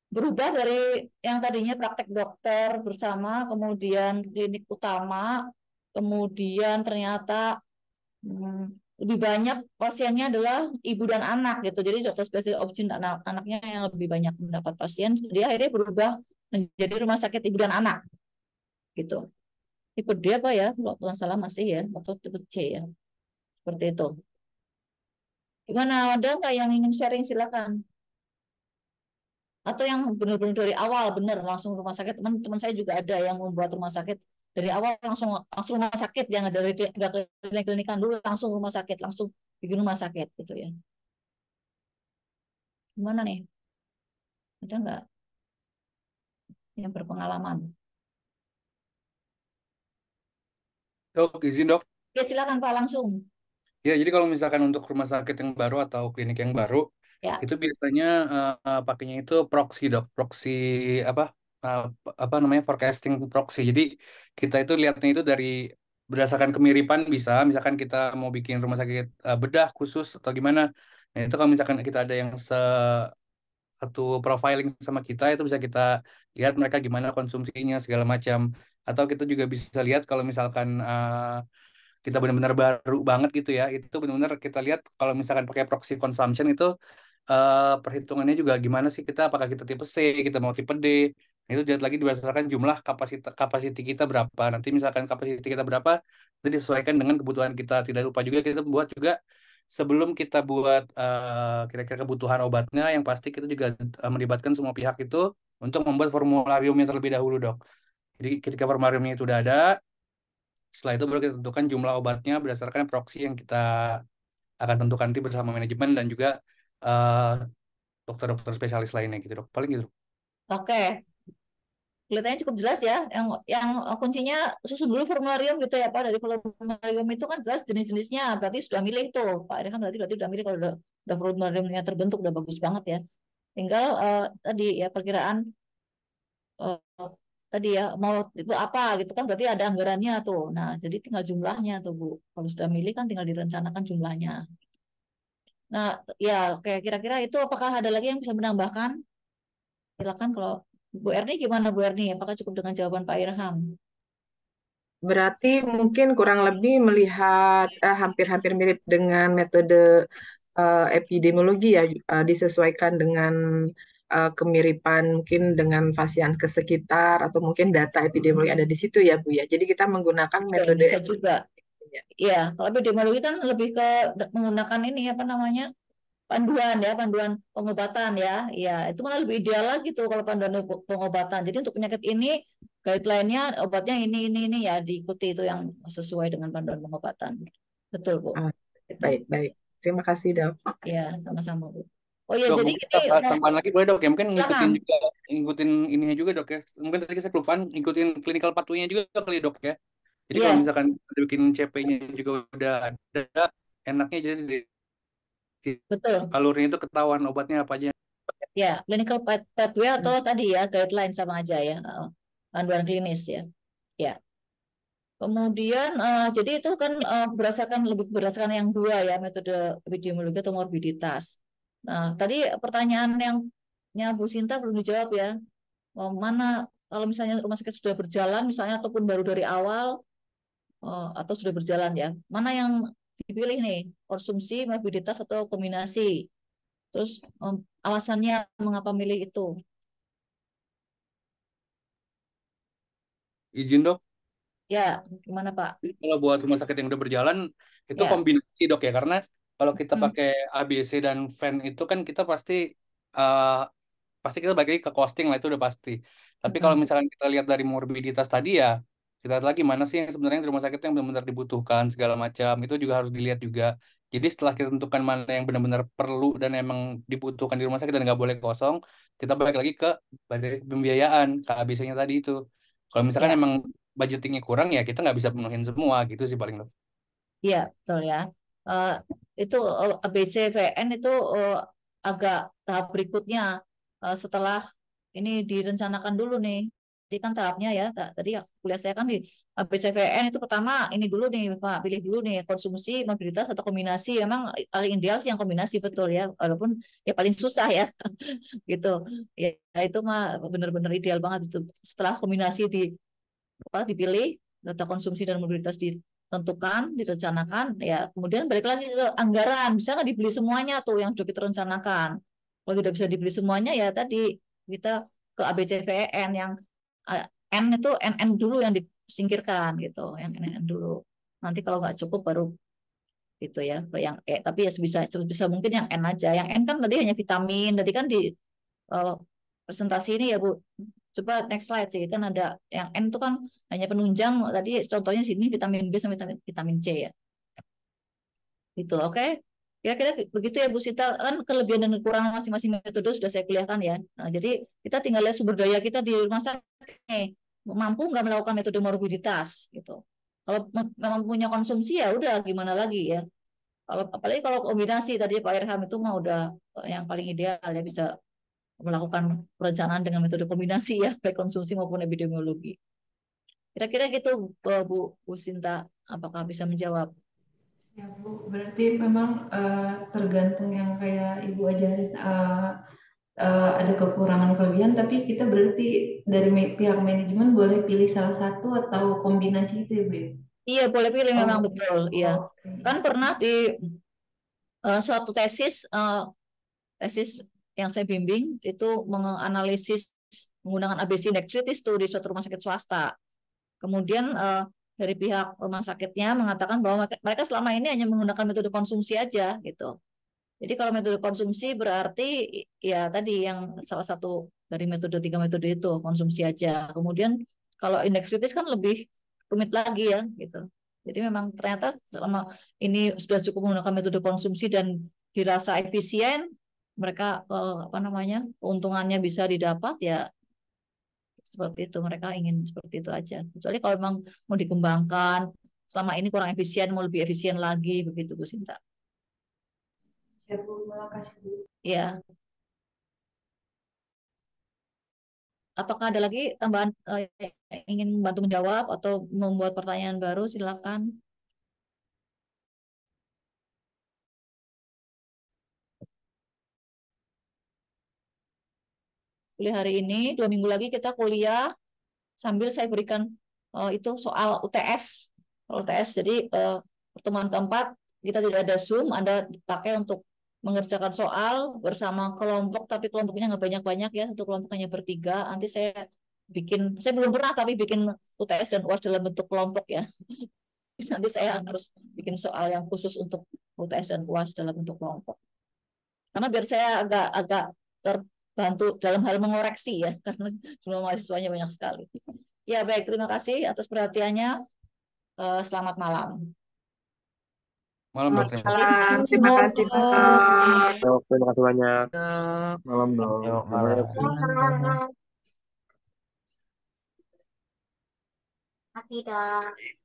berubah dari yang tadinya praktek dokter bersama, kemudian klinik utama, kemudian ternyata lebih banyak pasiennya adalah ibu dan anak gitu. Jadi dokter spesialis opsi anak-anaknya yang lebih banyak mendapat pasien. Dia akhirnya berubah menjadi rumah sakit ibu dan anak gitu. Tipe D apa ya? Kalau nggak salah masih ya, atau tipe C ya. Seperti itu. Gimana? Ada nggak yang ingin sharing? Silakan. Atau yang benar-benar dari awal benar langsung rumah sakit. Teman-teman saya juga ada yang membuat rumah sakit dari awal langsung langsung rumah sakit, yang dari nggak klinik-klinikan dulu, langsung rumah sakit, langsung bikin rumah sakit gitu ya. Gimana nih? Ada nggak yang berpengalaman? Dok, izin dok. Ya silakan Pak langsung. Ya, jadi kalau misalkan untuk rumah sakit yang baru atau klinik yang baru, Ya, itu biasanya pakainya itu proxy dok, proxy apa uh, apa namanya forecasting proxy. Jadi kita itu lihatnya itu dari berdasarkan kemiripan bisa, misalkan kita mau bikin rumah sakit bedah khusus atau gimana. Nah itu kalau misalkan kita ada yang satu profiling sama kita, itu bisa kita lihat mereka gimana konsumsinya segala macam. Atau kita juga bisa lihat kalau misalkan kita benar-benar baru banget gitu ya, itu benar-benar kita lihat kalau misalkan pakai proxy consumption itu perhitungannya juga gimana sih, kita apakah kita tipe C, kita mau tipe D. Nah, itu dilihat lagi berdasarkan jumlah kapasiti kita berapa. Nanti misalkan kapasiti kita berapa, itu disesuaikan dengan kebutuhan kita. Tidak lupa juga kita buat juga sebelum kita buat kira-kira kebutuhan obatnya, yang pasti kita juga melibatkan semua pihak itu untuk membuat formulariumnya terlebih dahulu, dok. Jadi ketika formulariumnya itu udah ada, setelah itu baru kita tentukan jumlah obatnya berdasarkan proxy yang kita akan tentukan nanti bersama manajemen dan juga eh, dokter-dokter spesialis lainnya gitu dok. Paling gitu. oke. Kelihatannya cukup jelas ya. Yang kuncinya susun dulu formularium gitu ya Pak. Dari formularium itu kan jelas jenis-jenisnya. Berarti sudah milih tuh Pak Irham, berarti udah milih. Kalau udah formulariumnya terbentuk udah bagus banget ya. Tinggal tadi ya perkiraan eh, tadi ya mau itu apa gitu kan, berarti ada anggarannya tuh. Nah, jadi tinggal jumlahnya tuh Bu. Kalau sudah milih kan tinggal direncanakan jumlahnya. Nah, ya kayak kira-kira itu, apakah ada lagi yang bisa menambahkan? Silakan. Kalau Bu Erni gimana Bu Erni? Apakah cukup dengan jawaban Pak Irham? Berarti mungkin kurang lebih melihat hampir-hampir mirip dengan metode epidemiologi ya, disesuaikan dengan kemiripan mungkin dengan pasien ke sekitar atau mungkin data epidemiologi ada di situ ya Bu ya. Jadi kita menggunakan Oke, metode bisa juga. ya. Iya, kalau epidemiologi kan lebih ke menggunakan ini apa namanya? Panduan ya, panduan pengobatan ya. Iya, itu malah lebih ideal lagi tuh kalau panduan pengobatan. Jadi untuk penyakit ini guideline-nya obatnya ini ya, diikuti itu yang sesuai dengan panduan pengobatan. Betul, Bu. Ah, Itu. baik. Terima kasih dok. Iya, sama-sama, Bu. Oh iya, Dok, jadi mungkin ini tambahan lagi boleh dok ya, mungkin silakan. ngikutin ininya juga dok ya. Mungkin tadi saya kelupaan ngikutin clinical pathway-nya juga kali dok ya. Jadi kalau Iya, misalkan udah bikin CP-nya juga udah ada, enaknya jadi di betul. alurnya itu ketahuan obatnya apa aja. Ya, clinical pathway atau tadi ya guideline sama aja ya. Panduan klinis ya. Ya. Kemudian jadi itu kan lebih berdasarkan yang dua ya, metode epidemiologi atau morbiditas. Nah, tadi pertanyaan yang Bu Sinta belum dijawab ya. Mana kalau misalnya rumah sakit sudah berjalan misalnya ataupun baru dari awal atau sudah berjalan ya. Mana yang dipilih nih? Konsumsi, morbiditas atau kombinasi? Terus alasannya mengapa milih itu? Izin dok. Ya, gimana Pak? Jadi kalau buat rumah sakit yang udah berjalan itu Ya. kombinasi dok ya, karena kalau kita Hmm. pakai ABC dan VAN itu kan kita uh, pasti kita bagi ke costing lah, itu udah pasti. Tapi kalau Hmm. misalkan kita lihat dari morbiditas tadi ya, kita lihat lagi mana sih yang sebenarnya di rumah sakit yang benar-benar dibutuhkan segala macam, itu juga harus dilihat juga. Jadi setelah kita tentukan mana yang benar-benar perlu dan emang dibutuhkan di rumah sakit dan nggak boleh kosong, kita balik lagi ke pembiayaan, ke ABC-nya tadi itu. Kalau misalkan Ya. emang budgetingnya kurang ya kita nggak bisa penuhin semua gitu sih paling. Iya, betul ya. Eh, itu ABCVN itu agak tahap berikutnya setelah ini direncanakan dulu nih. Jadi kan tahapnya ya, tadi kuliah saya kan di ABCVN itu pertama ini dulu nih Pak, pilih dulu nih konsumsi, mobilitas atau kombinasi. Memang paling ideal sih yang kombinasi betul ya, walaupun ya paling susah ya gitu. Ya itu mah benar-benar ideal banget itu. Setelah kombinasi dipilih, data konsumsi dan mobilitas tentukan, direncanakan, ya kemudian balik lagi ke anggaran. Bisa nggak dibeli semuanya tuh yang sudah kita rencanakan? Kalau tidak bisa dibeli semuanya, ya tadi kita ke ABCVN yang N itu NN dulu yang disingkirkan gitu, yang NN dulu. Nanti kalau nggak cukup baru gitu ya ke yang E. Tapi ya sebisa mungkin yang N aja. Yang N kan tadi hanya vitamin. Tadi kan di presentasi ini ya Bu. Coba next slide sih, kan ada yang N itu kan hanya penunjang, tadi contohnya sini vitamin B sama vitamin C ya. Gitu, oke? Kira-kira begitu ya Bu Sita, kan kelebihan dan kekurangan masing-masing metode sudah saya kuliahkan ya. Nah, jadi kita tinggal lihat sumber daya kita di rumah sakit nih, mampu nggak melakukan metode morbiditas gitu. Kalau memang punya konsumsi ya udah gimana lagi ya. Kalau apalagi kalau kombinasi tadi Pak Irham itu mah udah yang paling ideal ya, bisa melakukan perencanaan dengan metode kombinasi ya, baik konsumsi maupun epidemiologi. Kira-kira gitu Bu Sinta, apakah bisa menjawab? Ya Bu, berarti memang tergantung yang kayak Ibu ajarin ada kekurangan kelebihan, tapi kita berarti dari pihak manajemen boleh pilih salah satu atau kombinasi itu ya Bu? Iya, boleh pilih memang Oh, betul. Iya, kan pernah di suatu tesis yang saya bimbing itu menganalisis menggunakan ABC Nephritis tuh di suatu rumah sakit swasta. Kemudian dari pihak rumah sakitnya mengatakan bahwa mereka selama ini hanya menggunakan metode konsumsi aja gitu. Jadi kalau metode konsumsi berarti ya tadi yang salah satu dari tiga metode itu konsumsi aja. Kemudian kalau indeks kritis kan lebih rumit lagi ya gitu. Jadi memang ternyata selama ini sudah cukup menggunakan metode konsumsi dan dirasa efisien, mereka apa namanya keuntungannya bisa didapat ya seperti itu. Mereka ingin seperti itu aja. Kecuali kalau memang mau dikembangkan, selama ini kurang efisien, mau lebih efisien lagi begitu Bu Sinta. Ya Bu, terima kasih Bu. Ya. Apakah ada lagi tambahan yang ingin membantu menjawab atau membuat pertanyaan baru? Silakan. Kuliah hari ini 2 minggu lagi kita kuliah sambil saya berikan itu soal UTS. UTS jadi pertemuan keempat kita tidak ada Zoom, Anda dipakai untuk mengerjakan soal bersama kelompok, tapi kelompoknya nggak banyak-banyak ya, satu kelompok hanya bertiga. Nanti saya belum pernah tapi bikin UTS dan UAS dalam bentuk kelompok ya. Nanti saya harus bikin soal yang khusus untuk UTS dan UAS dalam bentuk kelompok. Karena biar saya agak terbantu dalam hal mengoreksi ya, karena jumlah mahasiswanya banyak sekali. Ya baik, terima kasih atas perhatiannya. Selamat malam. Malam dokter. Malam, terima kasih Pak. Terima kasih banyak. Malam dong. Tidak.